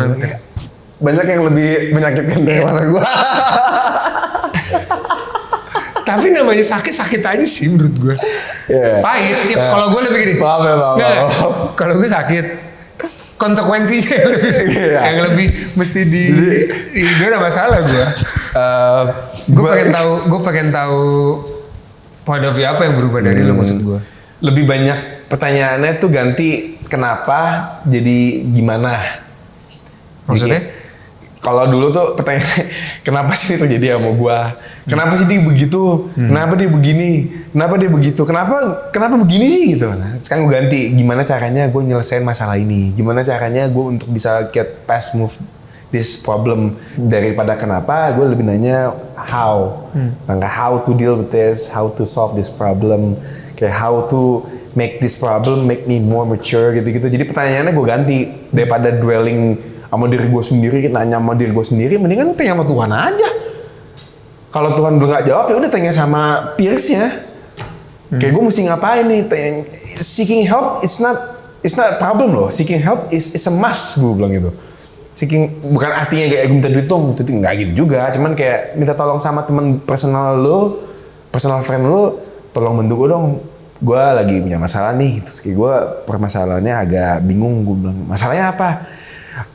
Banyak yang lebih menyakitkan daripada gue. Tapi namanya sakit aja sih menurut gue. Yeah. Pahit. Yeah. Kalau gue lebih gini. Maaf. Kalau gue sakit, konsekuensinya yang lebih mesti gue ada masalah gue. Gue pengen tahu point of view apa yang berubah dari lo, maksud gue. Lebih banyak pertanyaannya tuh ganti kenapa jadi gimana. Maksudnya? Kalau dulu tuh pertanyaan kenapa sih itu terjadi sama gua? Kenapa sih dia begitu? Kenapa dia begini? Kenapa dia begitu? Kenapa begini sih gitu? Nah, sekarang gue ganti gimana caranya gue nyelesain masalah ini? Gimana caranya gue untuk bisa get past move this problem, daripada kenapa gue lebih nanya how. How to deal with this, how to solve this problem, kayak how to make this problem make me more mature gitu-gitu. Jadi pertanyaannya gue ganti, daripada dwelling sama diri gue sendiri, nanya sama diri gue sendiri, mendingan tanya sama Tuhan aja. Kalau Tuhan belum nggak jawab, ya udah tanya sama peersnya. Kayak gue mesti ngapain nih? Seeking help is not problem loh. Seeking help is a must, gue bilang gitu. Seeking bukan artinya kayak gue minta duit dong, nggak gitu juga. Cuman kayak minta tolong sama teman personal friend lo, tolong bantu gue dong. Gue lagi punya masalah nih. Terus kayak gue permasalahannya agak bingung. Gue bilang masalahnya apa?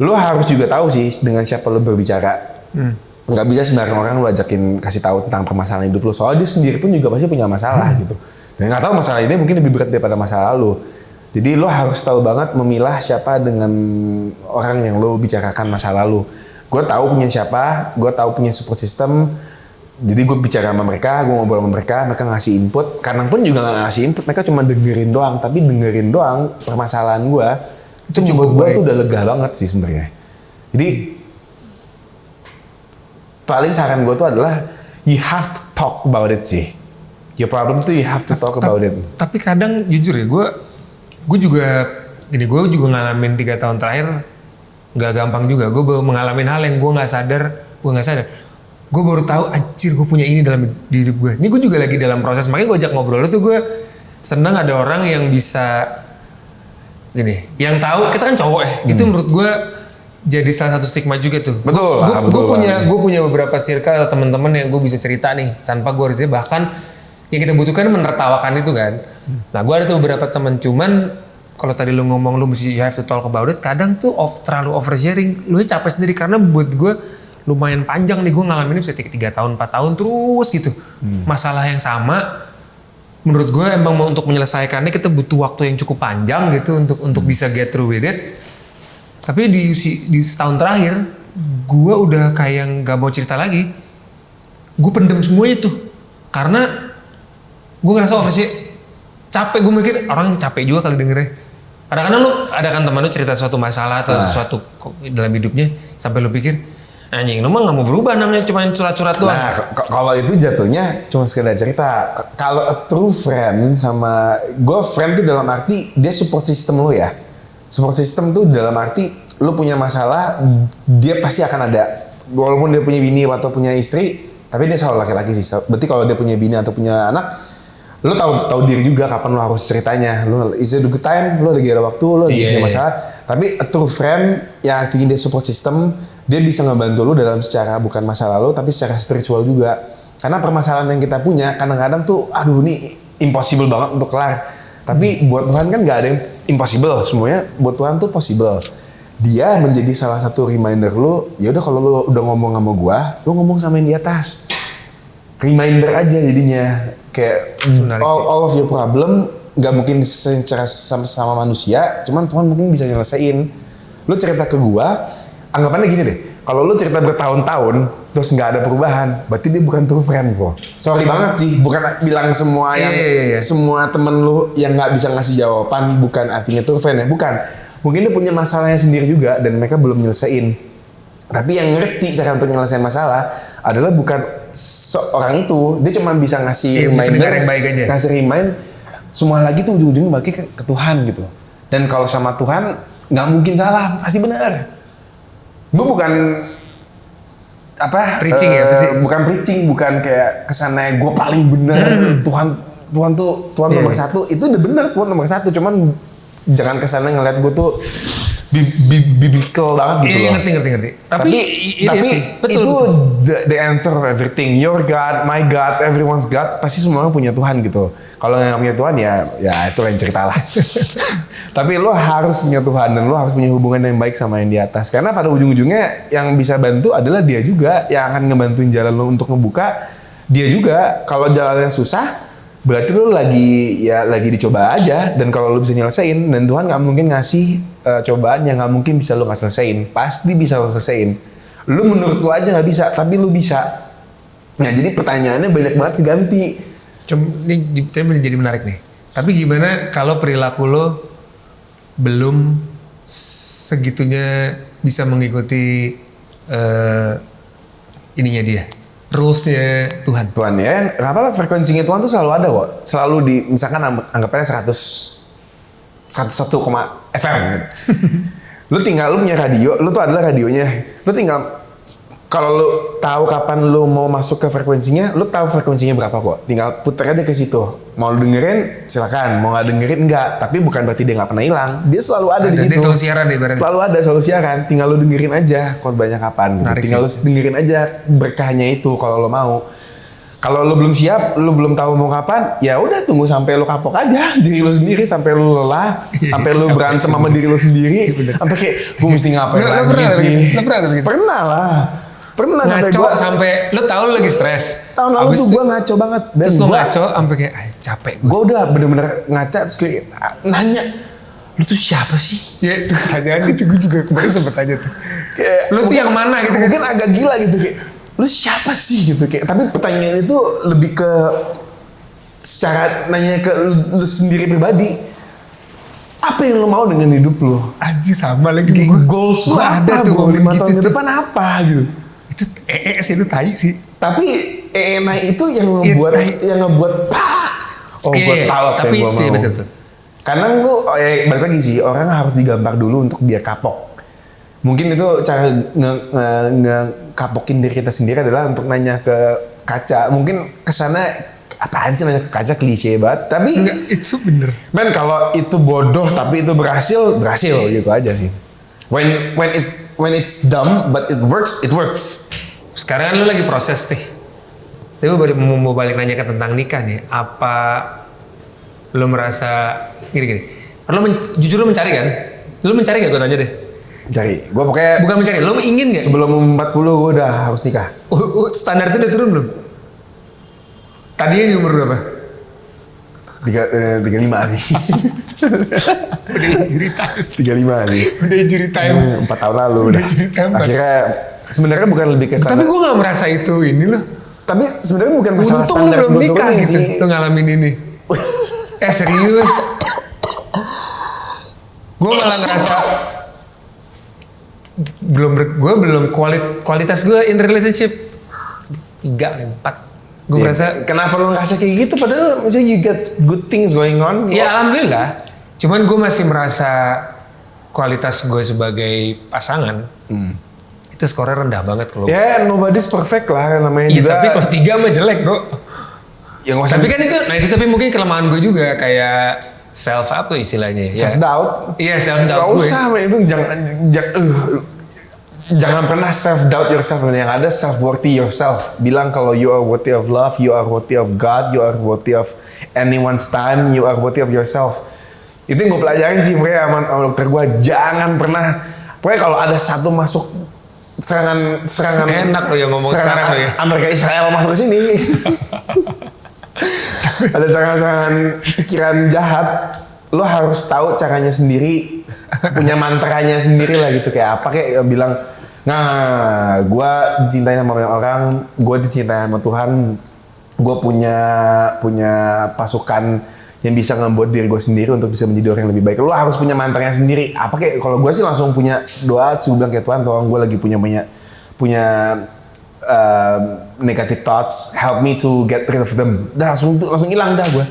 Lo harus juga tahu sih dengan siapa lo berbicara. Nggak bisa sembarang orang lo ajakin kasih tahu tentang permasalahan hidup lo. Soalnya dia sendiri pun juga pasti punya masalah gitu. Dan nggak tahu masalah ini mungkin lebih berat daripada masalah lo. Jadi lo harus tahu banget memilah siapa dengan orang yang lo bicarakan masalah lo. Gue tahu punya siapa, gue tahu punya support system. Jadi gue bicara sama mereka, gue ngobrol sama mereka ngasih input. Kadang pun juga nggak ngasih input, mereka cuma dengerin doang. Tapi dengerin doang permasalahan gue. Itu cukup gue tuh udah lega banget sih sebenarnya. Jadi paling saran gue tuh adalah you have to talk about it sih. Your problem tuh you have to talk about it. Tapi kadang jujur ya, gue juga ngalamin 3 tahun terakhir nggak gampang juga. Gue baru mengalami hal yang gue nggak sadar. Gue baru tahu anjir gue punya ini dalam hidup gue. Ini gue juga lagi dalam proses. Makanya gue ajak ngobrol tuh, gue senang ada orang yang bisa gini, yang tahu. Kita kan cowok ya, itu menurut gue jadi salah satu stigma juga tuh. Betul. Gue punya beberapa circle atau teman-teman yang gue bisa cerita nih tanpa gue harusnya, bahkan yang kita butuhkan menertawakan itu kan. Nah gue ada tuh beberapa teman, cuman kalau tadi lu ngomong lu mesti you have to talk about it, kadang tuh terlalu oversharing, lu capek sendiri. Karena buat gue lumayan panjang nih, gue ngalamin ini bisa 3 tahun 4 tahun terus gitu. Masalah yang sama. Menurut gue emang untuk menyelesaikannya kita butuh waktu yang cukup panjang gitu untuk bisa get through with it. Tapi di setahun terakhir gue udah kayak nggak mau cerita lagi. Gue pendem semuanya tuh karena gue ngerasa capek. Gue mikir orang capek juga kali dengernya. Kadang-kadang lu ada kan teman lu cerita suatu masalah atau sesuatu dalam hidupnya sampai lu pikir anjing, lu mah nggak mau berubah, namanya cuma curhat-curhat doang. Nah, kalau itu jatuhnya cuma sekedar cerita. Kalau a true friend sama gue, friend tuh dalam arti dia support system lu ya. Support system tuh dalam arti lu punya masalah, dia pasti akan ada. Walaupun dia punya bini atau punya istri, tapi dia selalu laki-laki sih. Berarti kalau dia punya bini atau punya anak, lu tahu diri juga kapan lu harus ceritanya. Lu is it a good time, lu lagi ada waktu, lu lagi punya masalah. Tapi a true friend yang artinya dia support system, dia bisa ngebantu lu dalam secara bukan masa lalu tapi secara spiritual juga. Karena permasalahan yang kita punya kadang-kadang tuh aduh ini impossible banget untuk kelar. Tapi buat Tuhan kan gak ada yang impossible, semuanya buat Tuhan tuh possible. Dia menjadi salah satu reminder lu, ya udah kalau lu udah ngomong sama gua, lu ngomong sama yang di atas. reminder aja jadinya. Kayak Menarik sih. all of your problem nggak mungkin secara sama manusia, cuman Tuhan mungkin bisa nyelesain. Lu cerita ke gua, anggapannya gini deh, kalau lu cerita bertahun-tahun terus nggak ada perubahan, berarti dia bukan true friend, bro. Sorry banget sih, bukan bilang semua yang Iya. semua temen lu yang nggak bisa ngasih jawaban bukan artinya true friend ya, bukan. Mungkin dia punya masalahnya sendiri juga dan mereka belum nyelesain. Tapi yang ngerti cara untuk nyelesain masalah adalah bukan seorang itu, dia cuma bisa ngasih pendengar yang baik aja. ngasih remind. Semua lagi tuh ujung-ujungnya balik ke Tuhan gitu. Dan kalau sama Tuhan nggak mungkin salah, pasti benar. Gue bukan Preaching ya, apa sih? Bukan preaching, bukan kayak kesannya gue paling benar. Tuhan nomor satu. Itu udah benar, Tuhan nomor satu. Cuman jangan kesannya ngeliat gue tuh biblical banget gitu Iya, loh. ngerti. Tapi sih, betul. Itu the answer of everything. Your God, my God, everyone's God. Pasti semua orang punya Tuhan gitu. Kalau nggak punya Tuhan ya itu lain cerita lah. Tapi lo harus punya Tuhan dan lo harus punya hubungan yang baik sama yang di atas. Karena pada ujung-ujungnya yang bisa bantu adalah dia juga yang akan ngebantuin jalan lo untuk ngebuka. Dia juga. Kalau jalannya susah, berarti lo lagi dicoba aja. Dan kalau lo bisa nyelesain, dan Tuhan nggak mungkin ngasih cobaan yang nggak mungkin bisa lo nggak selesaiin. Pasti bisa lo selesaiin. Lo menurut lo aja nggak bisa, tapi lo bisa. Nah jadi pertanyaannya banyak banget ganti. Ini jadi menarik nih. Tapi gimana kalau perilaku lo belum segitunya bisa mengikuti ininya dia, rulesnya Tuhan. Tuhan ya, kenapa frekuensinya Tuhan tuh selalu ada kok. Selalu di, misalkan anggapannya 101, FM gitu. Lu punya radio, lu tuh adalah radionya. Lu tinggal, kalau lu tahu kapan lu mau masuk ke frekuensinya, lu tahu frekuensinya berapa kok. Tinggal putar aja ke situ. Mau lu dengerin, silakan. Mau nggak dengerin, enggak. Tapi bukan berarti dia nggak pernah hilang. Dia selalu ada di situ. Dia selalu siaran deh bareng. Selalu siaran. Tinggal lu dengerin aja korbannya kapan. Gitu. Tinggal lu dengerin aja berkahnya itu kalau lu mau. Kalau lu belum siap, lu belum tahu mau kapan, ya udah tunggu sampai lu kapok aja diri lu sendiri, sampai lu lelah, sampai lu berantem sama diri lu sendiri, sampai kayak gue mesti ngapain lagi sih? Pernah lah. Pernah sampai lu tahu lu lagi stres. Tahun lalu tuh gue ngaco banget. Dan terus lu ngaco sampai kayak capek gue. Gue udah bener-bener ngaca terus kayak nanya, lu tuh siapa sih? Ya itu pertanyaan itu gue juga kemarin sempet tanya tuh. Kayak, lu tuh yang mana gitu. Mungkin agak gila gitu kayak, lu siapa sih gitu kayak. Tapi pertanyaan itu lebih ke secara nanya ke lu sendiri pribadi. Apa yang lu mau dengan hidup lu? Anjir sama lagi kayak goals lu apa tuh 5 tahun ke depan apa gitu. Itu sih itu tai sih. Tapi naik itu yang ngebuat pak. Gue tahu apa yang gue mau. Betul. Karena gue balik lagi sih, orang harus digambar dulu untuk biar kapok. Mungkin itu cara nge-kapokin diri kita sendiri adalah untuk nanya ke kaca. Mungkin kesana apaan sih nanya ke kaca, klise banget. Tapi enggak, itu bener. Men kalau itu bodoh tapi itu berhasil gitu aja sih. When it's dumb but it works. Sekarang kan lu lagi proses nih. Tapi mau balik nanya ke tentang nikah nih. Apa lu merasa gini? Jujur lu mencari kan? Lu mencari gak gue tanya deh? Mencari. Gue pokoknya bukan mencari, lu ingin gak? Sebelum 40 gue udah harus nikah. Standar itu udah turun belum? Tadinya di umur berapa? 35 sih. Udah injury time. 35 sih. Udah injury time. 4 tahun lalu udah. Akhirnya sebenarnya bukan lebih ke tapi gue gak merasa itu ini loh. Tapi sebenarnya bukan masalah untung standar lu belum nikah gitu. sih. Lu ngalamin ini. Serius. Gue malah ngerasa belum kualitas gue in relationship 3 4. Gue merasa kenapa lu ngerasa kayak gitu padahal misalnya you get good things going on. Ya alhamdulillah. Cuman gue masih merasa kualitas gue sebagai pasangan itu skornya rendah banget kalau. Ya nobody's perfect lah namanya juga. Iya tapi kalau 3 mah jelek bro. Ya, tapi kan itu tapi mungkin kelemahan gue juga kayak self up tuh istilahnya. Self doubt. Iya self doubt. Gak usah itu jangan pernah self doubt yourself. Yang ada self worthy yourself. Bilang kalau you are worthy of love, you are worthy of God, you are worthy of anyone's time, you are worthy of yourself. Itu yang gue pelajarin sih pokoknya sama dokter gue. Jangan pernah pokoknya kalau ada serangan Enak lo yang ngomong sekarang lo ya. Amerika Israel masuk ke sini. Ada serangan pikiran jahat. Lo harus tahu caranya sendiri, punya mantranya sendiri lah gitu, kayak apa kayak bilang, nah, gue dicintai sama orang, gue dicintai sama Tuhan, gue punya pasukan yang bisa ngebuat diri gue sendiri untuk bisa menjadi orang yang lebih baik. Lo harus punya mantranya sendiri. Apa kayak kalau gue sih langsung punya doa, terus gue bilang kayak Tuhan, tolong gue lagi punya negative thoughts, help me to get rid of them. Dah langsung hilang dah gue.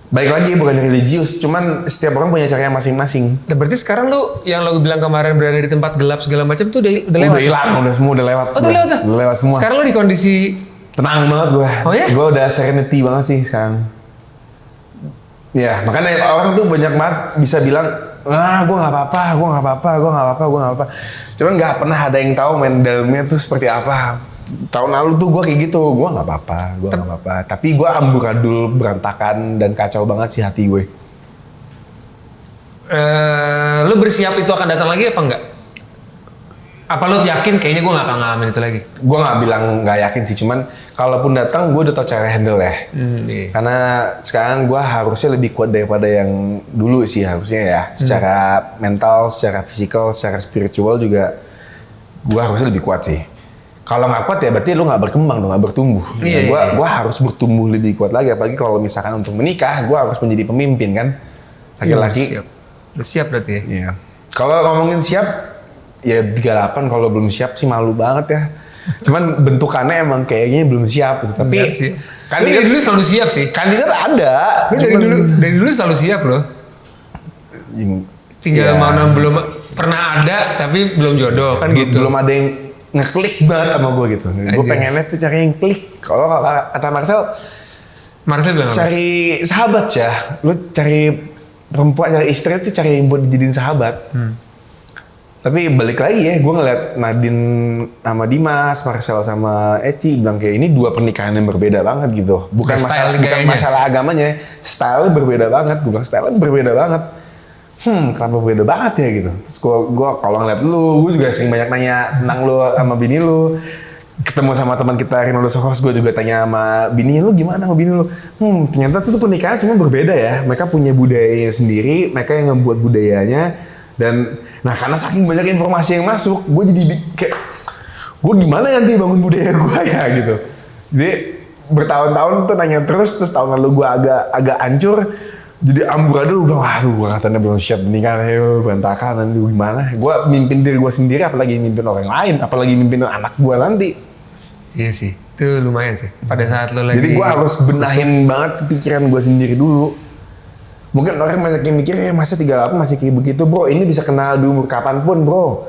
Balik lagi bukan religius, cuman setiap orang punya caranya masing-masing. Nah, berarti sekarang lu yang lo bilang kemarin berada di tempat gelap segala macam tuh udah lewat. Udah hilang, udah lewat. Oh, udah lewat tuh. Udah lewat semua. Sekarang lo di kondisi tenang banget gue. Oh ya? Gue udah serenity banget sih sekarang. Ya, makanya orang tuh banyak banget bisa bilang, gue nggak apa-apa. Cuman nggak pernah ada yang tahu dalamnya tuh seperti apa. Tahun lalu tuh gue kayak gitu, gue nggak apa-apa. Tapi gue amburadul, berantakan dan kacau banget sih hati gue. Lu bersiap itu akan datang lagi apa enggak? Apa lu yakin kayaknya gue nggak akan ngalamin itu lagi? Gue nggak bilang nggak yakin sih, cuman kalaupun datang gue udah tau cara handle ya. Iya. Karena sekarang gue harusnya lebih kuat daripada yang dulu sih harusnya ya. Secara mental, secara fisikal, secara spiritual juga gue harusnya lebih kuat sih. Kalau nggak kuat ya berarti lu nggak berkembang dong, nggak bertumbuh. Iya. Gue harus bertumbuh lebih kuat lagi, apalagi kalau misalkan untuk menikah, gue harus menjadi pemimpin kan, laki-laki. Udah siap berarti ya? Iya. Kalau ngomongin siap, ya 38 kalau belum siap sih malu banget ya. Cuman bentukannya emang kayaknya belum siap gitu. Tapi kandidat dari dulu selalu siap sih. Kandidat ada. Dari dulu selalu siap loh. Tinggal mana belum pernah ada tapi belum jodoh kan gitu. Belum ada yang ngeklik banget sama gue gitu. Gue pengennya tuh cari yang klik. Kalau kata Marcel bilang cari sahabat ya. Lu cari perempuan, cari istri tuh cari yang buat dijadiin sahabat. Tapi balik lagi ya, gue ngeliat Nadine sama Dimas, Marcel sama Eci bilang kayak ini dua pernikahan yang berbeda banget gitu. Bukan masalah agamanya, style berbeda banget. Gue bilang style berbeda banget. Kenapa beda banget ya gitu. Terus gue kalau ngeliat lu, gue juga sering banyak nanya tentang lu sama bini lu. Ketemu sama teman kita Rinaldo Sohos, gue juga tanya sama bininya, lu gimana sama bini lu? Ternyata itu pernikahan cuma berbeda ya. Mereka punya budayanya sendiri, mereka yang ngebuat budayanya. Dan nah karena saking banyak informasi yang masuk, gue jadi kayak, gue gimana nanti bangun budaya gue ya gitu. Jadi bertahun-tahun tuh nanya terus tahun lalu gue agak hancur. Jadi amburadul bilang, waduh gue katanya belum siap menikah, berantakan nanti gimana. Gue mimpin diri gue sendiri, apalagi mimpin orang lain, apalagi mimpin anak gue nanti. Iya sih, itu lumayan sih. Pada saat lo lagi... Jadi gue harus benahin banget pikiran gue sendiri dulu. Mungkin orang banyak yang mikir, masa 38 masih kayak begitu bro, ini bisa kenal di umur kapanpun bro.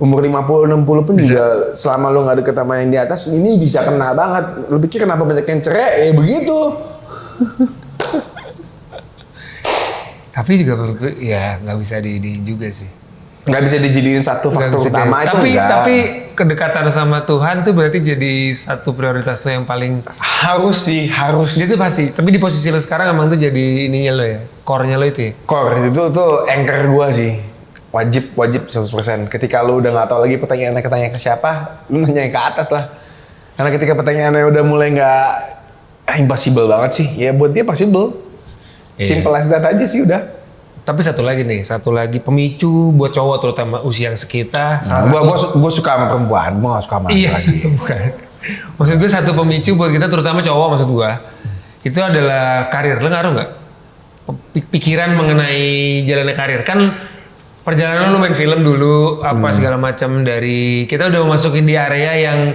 Umur 50-60 pun juga selama lo gak deket sama yang di atas, ini bisa kena banget. Lo pikir kenapa banyak yang cerai? Begitu. Tapi juga ya nggak bisa di juga sih. Nggak bisa dijadiin satu faktor utama itu enggak. Tapi kedekatan sama Tuhan tuh berarti jadi satu prioritas lo yang paling... Harus sih, harus. Itu pasti. Tapi di posisi lo sekarang emang tuh jadi ininya lo ya, core-nya lo itu ya? Core, itu tuh anchor gue sih. Wajib 100%. Ketika lo udah nggak tahu lagi pertanyaannya ke siapa, lo nanya ke atas lah. Karena ketika pertanyaannya udah mulai nggak impossible banget sih, ya buat dia possible. Simple as that aja sih udah. Tapi satu lagi pemicu buat cowok terutama usia yang sekitar. Gue suka sama perempuan, gue gak suka sama lagi. Bukan. Maksud gue satu pemicu buat kita terutama cowok maksud gue. Itu adalah karir. Lo ngaruh nggak? Pikiran mengenai jalannya karir. Kan perjalanan lo main film dulu, apa segala macam dari kita udah masukin di area yang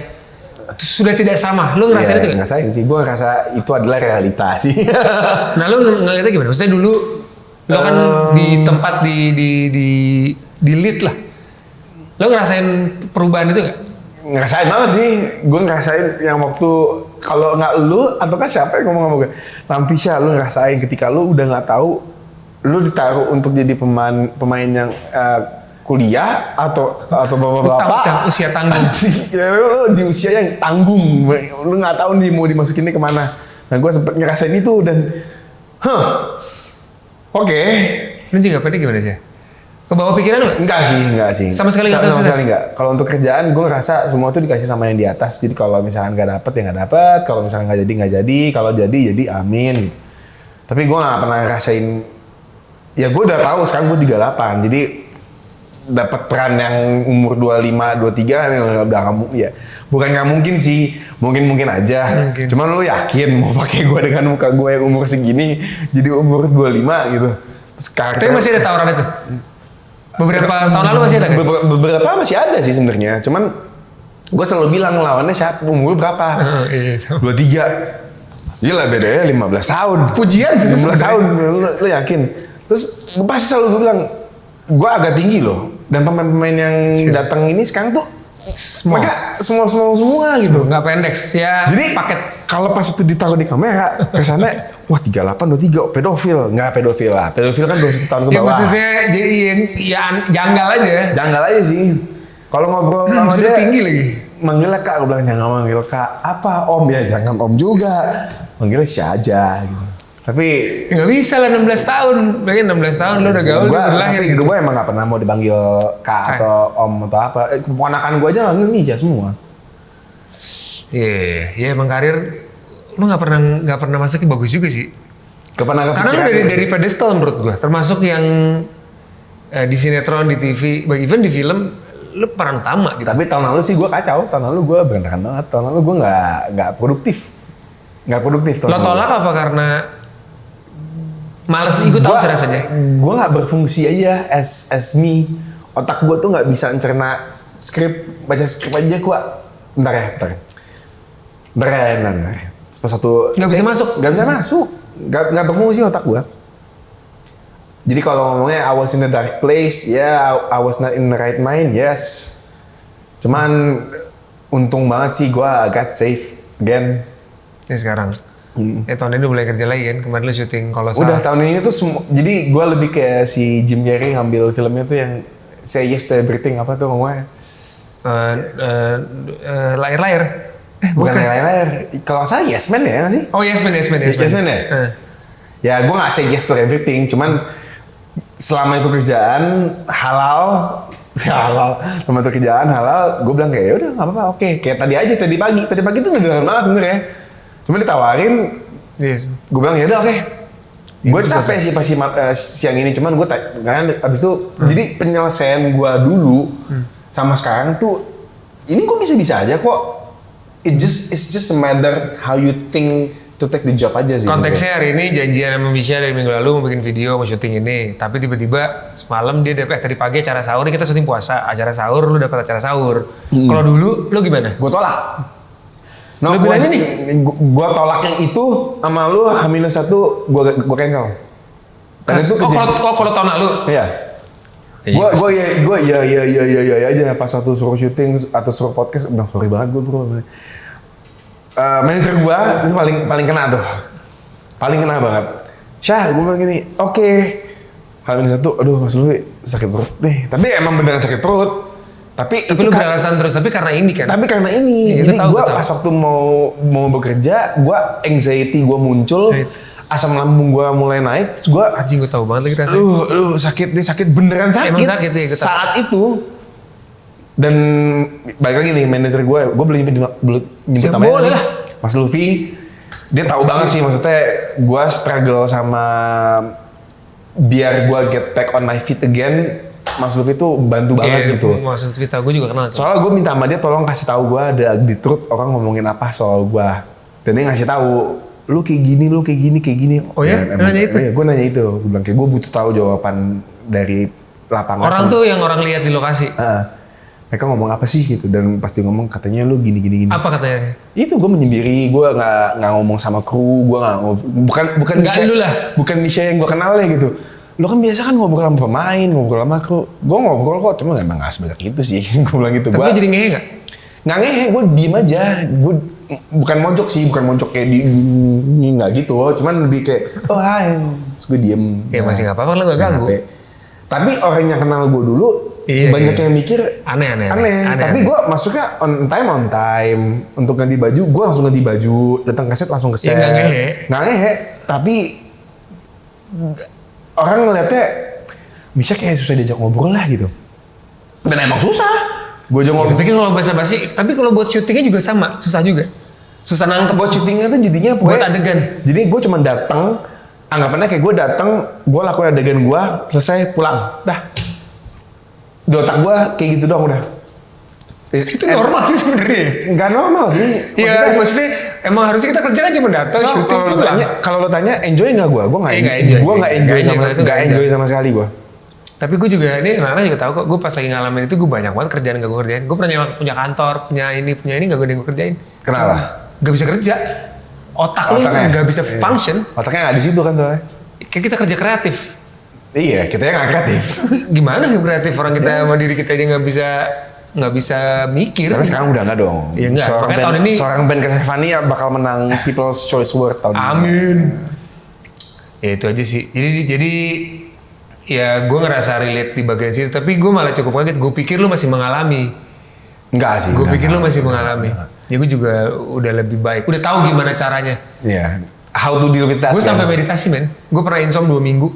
sudah tidak sama. Lu ngerasain itu nggak? Ngerasain sih. Gue ngerasa itu adalah realita sih. Nah lu ngeliatnya gimana? Maksudnya dulu lu kan di tempat di lead lah. Lu ngerasain perubahan itu nggak? Ngerasain banget sih. Gue ngerasain yang waktu kalau nggak lu atau kan siapa yang ngomong sama gue? Rampisha, lu ngerasain ketika lu udah nggak tahu, lu ditaruh untuk jadi pemain yang kuliah atau bapak-bapak usia tanggung di usia yang tanggung, lu nggak tahu nih mau dimasukinnya kemana. Nah gue sempet ngerasain itu dan oke. Lu juga pada gimana sih? Ke bawah pikiran nggak? Enggak sih. Sama sekali nggak Sama terus. sekali enggak. Kalau untuk kerjaan gue ngerasa semua tuh dikasih sama yang di atas. Jadi kalau misalkan nggak dapet ya nggak dapet. Kalau misalkan nggak jadi. Kalau jadi amin. Tapi gue nggak pernah ngerasain. Ya gue udah tahu sekarang gue 38. Jadi dapat peran yang umur 25, 23 udah nggak ya. Bukan nggak mungkin sih. Mungkin aja. Mungkin. Cuman lu yakin mau pakai gue dengan muka gue yang umur segini jadi umur 25 gitu. Sekarang Tapi masih ada tawaran itu. Beberapa tahun lalu masih ada kan? Beberapa masih ada sih sebenarnya. Cuman gue selalu bilang lawannya siapa, umur berapa? Iya. 23. Gila bedanya 15 tahun. Pujian sih itu 15 tahun, lu yakin? Terus gue pasti selalu gue bilang, gue agak tinggi loh. Dan pemain-pemain yang datang ini sekarang tuh mereka small semua gitu. Nggak pendek, ya Jadi paket. kalau pas itu ditaruh di kamera, kesannya wah 38, 23, pedofil. Nggak pedofil lah. Pedofil kan 21 tahun ke Ya bawah. maksudnya jadi janggal aja. Janggal aja sih. Kalau ngobrol sama Sudah dia, tinggi lagi. manggilnya kak, gue bilang jangan manggil kak. Apa om ya jangan om juga. Manggilnya si aja gitu. Tapi Nggak bisa lah 16 tahun. Lagi 16 tahun lu udah gaul, lu berlahir tapi gitu. gue emang gak pernah mau dipanggil kak atau om atau apa. Keponakan gue aja manggil Nisha semua. Iya, emang karir lu nggak pernah masuknya bagus juga sih. Karena Karena lu dari pedestal menurut gua, termasuk yang di sinetron, di TV, even di film, lu peran utama gitu. Tapi tahun lalu sih gue kacau. Tahun lalu gue berantakan banget. Tahun lalu gue nggak produktif. Nggak produktif. Lo tolak apa karena males ikut tahu rasanya? Gue nggak berfungsi aja as me. Otak gue tuh nggak bisa mencerna skrip, baca skrip aja gue. Bentar ya. Satu. Nggak bisa masuk. Nggak bisa masuk. Nggak berfungsi otak gue. Jadi kalau ngomongnya I was in the dark place, ya I was not in the right mind, yes. Cuman untung banget sih gue got safe again. Ini sekarang. Tahun ini mulai kerja lagi kan, kemarin lu syuting Kolosal. Udah tahun ini tuh jadi gue lebih kayak si Jim Carrey ngambil filmnya tuh yang Say Yes to Everything, apa tuh ngomongnya? Layar-layar. Bukan layar. Kalau saya Yes Man ya nggak sih? Oh Yes Man. Yes Man ya? Ya gue nggak say yes to everything, cuman selama itu kerjaan halal, selama itu kerjaan halal, gue bilang kayak ya udah nggak apa-apa, oke. Kayak tadi pagi tuh udah dalam banget sebenarnya. Cuma ditawarin, Yes. gue bilang ya udah oke. Gue capek sih pasti siang ini, cuman gue kan abis itu jadi penyelesaian gue dulu sama sekarang tuh ini kok bisa aja kok. It's just a matter how you think to take the job aja sih. Konteksnya hari ini janjian sama Misha dari minggu lalu mau bikin video, mau syuting ini. Tapi tiba-tiba semalam dia dapat tadi pagi acara sahur, kita syuting puasa. Acara sahur, lu dapat acara sahur. Kalau dulu, lu gimana? Gue tolak. Lu bilang ini? Gue tolak yang itu sama lu H-1 gue cancel. Dan itu kalau tahun lalu? Iya. Gue ya aja pas waktu suruh syuting atau suruh podcast, bilang sorry banget gue bro. Manajer gue itu paling kena tuh, paling kena banget. Syah, gue bilang gini, oke. H-1, aduh Mas Lui sakit perut deh. Tapi emang beneran sakit perut. Tapi lu beralasan terus, tapi karena ini kan? Tapi karena ini, jadi gue pas waktu mau bekerja, gue anxiety gue muncul. Asam lambung gue mulai naik, terus gue anjing gue tahu banget lagi rasanya. sakit beneran sakit. Emang sakit ya, saat itu. Dan balik lagi nih manajer gue boleh nyebut namanya. Boleh lah. Mas Luffy, dia tahu banget sih maksudnya gue struggle sama biar gue get back on my feet again. Mas Luffy tuh bantu banget gitu. Mas Luffy tahu, gue juga kenal. Soalnya gue minta sama dia tolong kasih tahu gue ada di truth orang ngomongin apa soal gue. Dan dia ngasih tahu. Lu kayak gini. Oh ya? Nanya itu? Iya, gue nanya itu. Gue bilang kayak gue butuh tahu jawaban dari lapangan. Orang tuh yang orang lihat di lokasi? Mereka ngomong apa sih gitu. Dan pasti ngomong katanya lu gini. Apa katanya? Itu gue menyendiri. Gue gak ngomong sama kru. Gue gak ngomong. Bukan Nisha, bukan Nisha yang gue kenal ya gitu. Lu kan biasa kan ngobrol sama pemain, ngobrol sama kru. Gue ngobrol kok, cuma emang gak sebanyak itu sih. Gue bilang gitu. Tapi jadi ngehe gak? Nggak ngehe, gue diem aja. Gue bukan mojok kayak di nggak gitu, cuman lebih kayak oh hai, terus gue diem. Kayak masih nggak apa-apa, lo nggak ganggu. Tapi orang yang kenal gue dulu banyak yang mikir aneh. Tapi gue masuknya on time untuk ganti baju, gue langsung ganti baju, datang ke set langsung ke set. Nggak ngehe. Tapi orang ngeliatnya Misha kayak susah diajak ngobrol lah gitu. Dan emang susah. Gue aja ngobrol. Tapi kalau basa-basi, tapi kalau buat syutingnya juga sama, susah juga. Susah nangkep. Buat syutingnya tuh jadinya Buat adegan. Jadi gue cuma datang, anggapannya kayak gue datang, gue lakuin adegan gue, selesai pulang, dah. Di otak gue kayak gitu doang udah. Itu normal sih sebenarnya. Nggak normal sih. Iya, maksudnya emang harusnya kita kerja kan cuma datang syuting pulang. Kalau lo tanya enjoy nggak gue? Gue nggak enjoy. Gue nggak enjoy sama sekali gue. Tapi gue juga, ini anak-anak juga tahu kok, gue pas lagi ngalamin itu gue banyak banget kerjaan gak gue kerjain. Gue pernah punya kantor, punya ini gak gue kerjain. Kenapa? Gak bisa kerja. Otak lu gak bisa function. Otaknya nggak di situ kan soalnya. Kayak kita kerja kreatif. Iya, kita yang nggak kreatif. Gimana kreatif orang kita sama diri kita aja nggak bisa mikir. Tapi sekarang udah nggak dong. Iya enggak. Tahun ini seorang band Castlevania bakal menang People's Choice Award tahun ini. Amin. Ya itu aja sih. Jadi ya gue ngerasa relate di bagian situ, tapi gue malah cukup kaget. Gue pikir lu masih mengalami. Enggak sih. Gue pikir lu masih mengalami. Ya gue juga udah lebih baik. Udah tahu gimana caranya. Iya. How to deal with that. Gue sampai meditasi men. Gue pernah insom 2 minggu.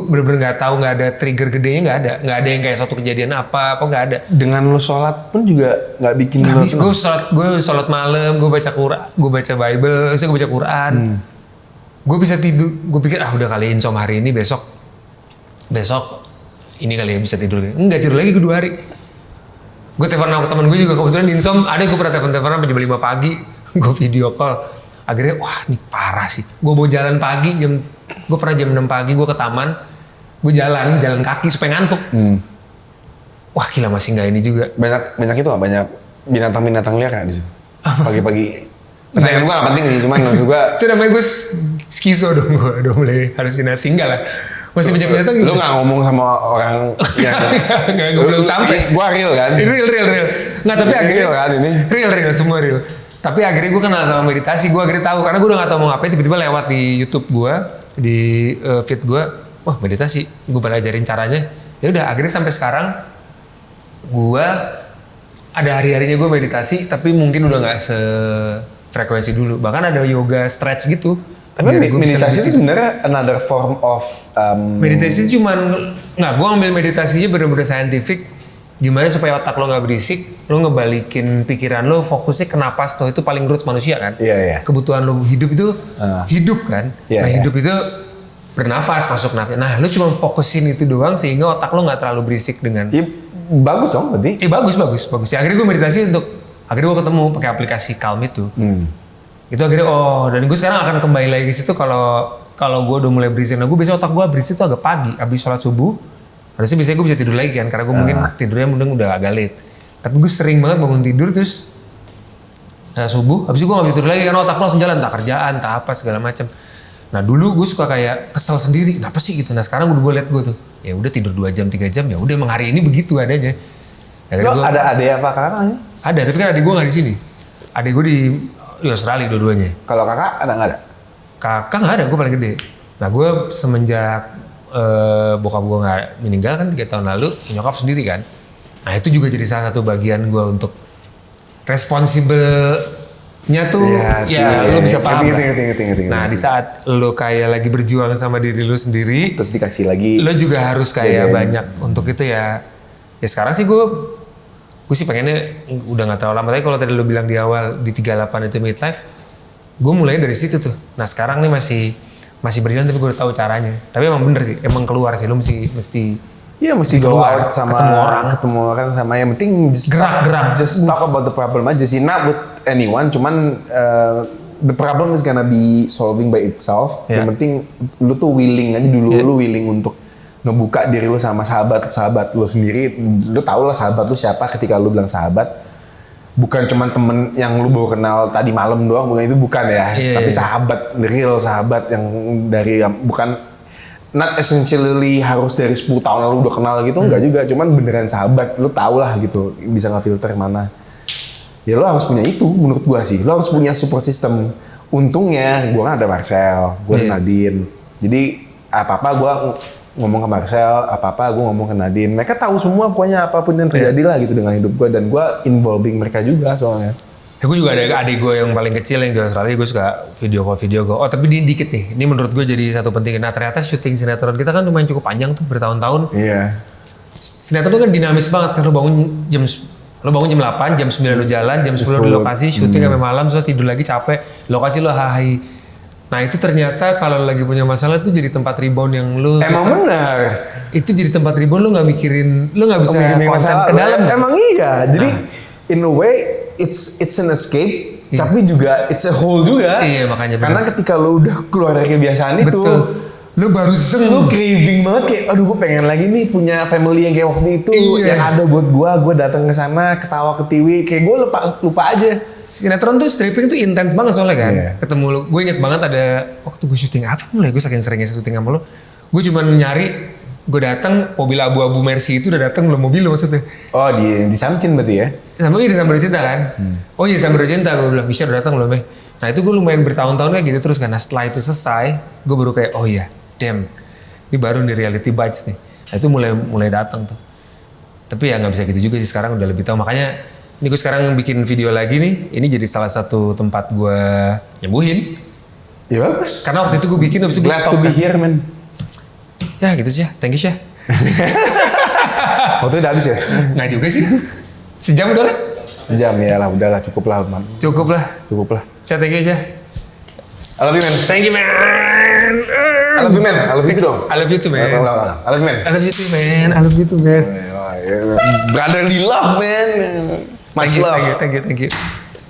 Bener-bener nggak tahu, nggak ada trigger gedenya, nggak ada yang kayak suatu kejadian apa nggak ada. Dengan lu sholat pun juga nggak bikin lu. Gue sholat malam, gue baca Quran, gue baca Bible, gue baca Quran. Gue bisa tidur, gue pikir udah kali insom hari ini, besok ini kali ya bisa tidur. Enggak, tidur lagi ke 2 hari. Gue telepon sama temen gue juga kebetulan insom, ada gue pernah telepon sampai jam 5 pagi, gue video call. Akhirnya wah ini parah sih. Gue mau jalan pagi, gue pernah jam 6 pagi gue ke taman, gue jalan kaki supaya ngantuk. Wah gila masih nggak ini juga. Banyak itu nggak, banyak binatang liar kan di situ. Pagi-pagi. Pertanyaan gue gak penting sih, cuman maksud gue. Itu namanya gue skizo dong, gue udah mulai halusinasi. Enggak lah, masih banyak binatang gitu. Lu gak ngomong sama orang yang. Enggak, gue belum sampai. Gue real kan? Real. Nggak, tapi akhirnya. Real kan ini? Real, semua real. Tapi akhirnya gue kenal sama meditasi, gue akhirnya tahu. Karena gue udah gak tahu mau ngapain, tiba-tiba lewat di YouTube gue, di feed gue. Wah meditasi, gue belajarin caranya. Ya udah akhirnya sampai sekarang, gue ada hari-harinya gue meditasi, tapi mungkin udah gak frekuensi dulu. Bahkan ada yoga stretch gitu. Tapi meditasi itu sebenarnya another form of meditasi cuman nggak, gue ngambil meditasinya bener-bener scientific. Gimana supaya otak lo nggak berisik, lo ngebalikin pikiran lo, fokusnya ke napas. Tuh itu paling roots manusia kan. Iya. Kebutuhan lo hidup itu hidup kan. Hidup itu bernafas, masuk nafas. Nah lo cuma fokusin itu doang sehingga otak lo nggak terlalu berisik dengan. Bagus dong berarti. Bagus. Ya, akhirnya gue meditasi akhirnya gue ketemu pakai aplikasi Calm itu. Itu akhirnya dan gue sekarang akan kembali lagi ke situ kalau gue udah mulai berisik. Nah gue biasanya otak gue berisik tuh agak pagi, habis sholat subuh. Harusnya biasanya gue bisa tidur lagi kan, karena gue mungkin tidurnya udah agak late. Tapi gue sering banget bangun tidur terus subuh, habis itu gue gak bisa tidur lagi karena otak lo langsung jalan, tak kerjaan, tak apa segala macam. Nah dulu gue suka kayak kesel sendiri, kenapa sih gitu. Nah sekarang gue liat gue tuh, ya udah tidur 2 jam 3 jam, ya udah emang hari ini begitu adanya. Lo ada adik apa kakaknya? Ada, tapi kan adik gue nggak di sini. Adik gue di Australia dua-duanya. Kalau kakak ada nggak ada? Kakak nggak ada, gue paling gede. Nah gue semenjak bokap gue nggak meninggal kan 3 tahun lalu, nyokap sendiri kan. Nah itu juga jadi salah satu bagian gue untuk responsible-nya tuh lo bisa paham. Ngerti. Nah di saat lo kayak lagi berjuang sama diri lo sendiri, terus dikasih lagi, lo juga harus kayak banyak untuk itu ya. Ya sekarang sih gue sih pengennya udah nggak terlalu lama. Tapi kalau tadi lo bilang di awal di 38 itu midlife, gue mulai dari situ tuh. Nah sekarang nih masih berjalan tapi gue udah tahu caranya. Tapi emang bener sih, emang keluar sih, lo mesti go out sama ketemu orang sama yang penting gerak just talk about the problem aja sih, not with anyone, cuman the problem is gonna be solving by itself. Yang penting lu tuh willing aja dulu, lu willing untuk ngebuka diri lu sama sahabat lu sendiri. Lu tau lah sahabat lu siapa ketika lu bilang sahabat. Bukan cuma temen yang lu baru kenal tadi malam doang, bukan itu, bukan ya. Tapi sahabat, real sahabat yang dari, bukan not essentially harus dari 10 tahun lalu udah kenal gitu, enggak juga. Cuman beneran sahabat, lu tau lah gitu, bisa ngefilter mana. Ya lu harus punya itu menurut gua sih. Lu harus punya support system. Untungnya gua kan ada Marcel, gua ada Nadine. Jadi apa-apa gua ngomong ke Marcel, apa-apa gue ngomong ke Nadine. Mereka tahu semua pokoknya apapun yang terjadi lah gitu dengan hidup gue. Dan gue involving mereka juga soalnya. gue juga ada adik gue yang paling kecil yang di Australia, gue suka video call. Oh tapi di dikit nih, ini menurut gue jadi satu penting. Nah ternyata syuting sinetron kita kan lumayan cukup panjang tuh, bertahun-tahun. Iya. Sinetron tuh kan dinamis banget kan, lo bangun jam 8, jam 9 lo jalan, jam 10 di lokasi, syuting sampai malam, terus tidur lagi capek, lokasi lo hai. Nah itu ternyata kalau lagi punya masalah tuh jadi tempat rebound yang lo... Emang benar. Itu jadi tempat rebound, lo gak mikirin, lo gak bisa konten ke dalam. Emang iya, jadi in a way it's an escape, tapi juga it's a hole juga. Iya makanya. Karena ketika lo udah keluar dari kebiasaan itu, lu baru lu craving banget kayak aduh gue pengen lagi nih punya family yang kayak waktu itu yang ada buat gue datang ke sana ketawa ke TV kayak gue lupa aja. Sinetron tuh stripping tuh intens banget soalnya kan. Ketemu lu, gue inget banget ada waktu gue syuting apa mulai gue saking seringnya syuting sama lu, gue cuma nyari, gue datang mobil abu-abu Mercy itu udah datang belum mobil lu maksudnya. Oh di Samcin berarti ya? Sama di Sambar Cinta kan. Oh iya Sambar Cinta, gue bilang bisa udah datang belum ya. Nah itu gue lumayan bertahun-tahun kayak gitu terus kan. Nah setelah itu selesai, gue baru kayak oh iya. Damn, ini baru nih reality bites nih. Nah, itu mulai datang tuh. Tapi ya nggak bisa gitu juga sih, sekarang udah lebih tahu. Makanya ini gue sekarang bikin video lagi nih. Ini jadi salah satu tempat gue nyembuhin. Ya bagus. Karena waktu itu gue bikin habis itu gue stop. Glad to be here man. Ya gitu sih ya, thank you Syah. Waktu itu udah habis ya? Nggak juga sih. Sejam udah kan? Sejam ya lah, udahlah cukup lah man. Cukup lah. Syah, thank you Syah. I love you man. Thank you man. I love you man. I love you too dong. I love you too man. I love you man. I love you too man. I love you too man. Brotherly love man. Much love. Thank you.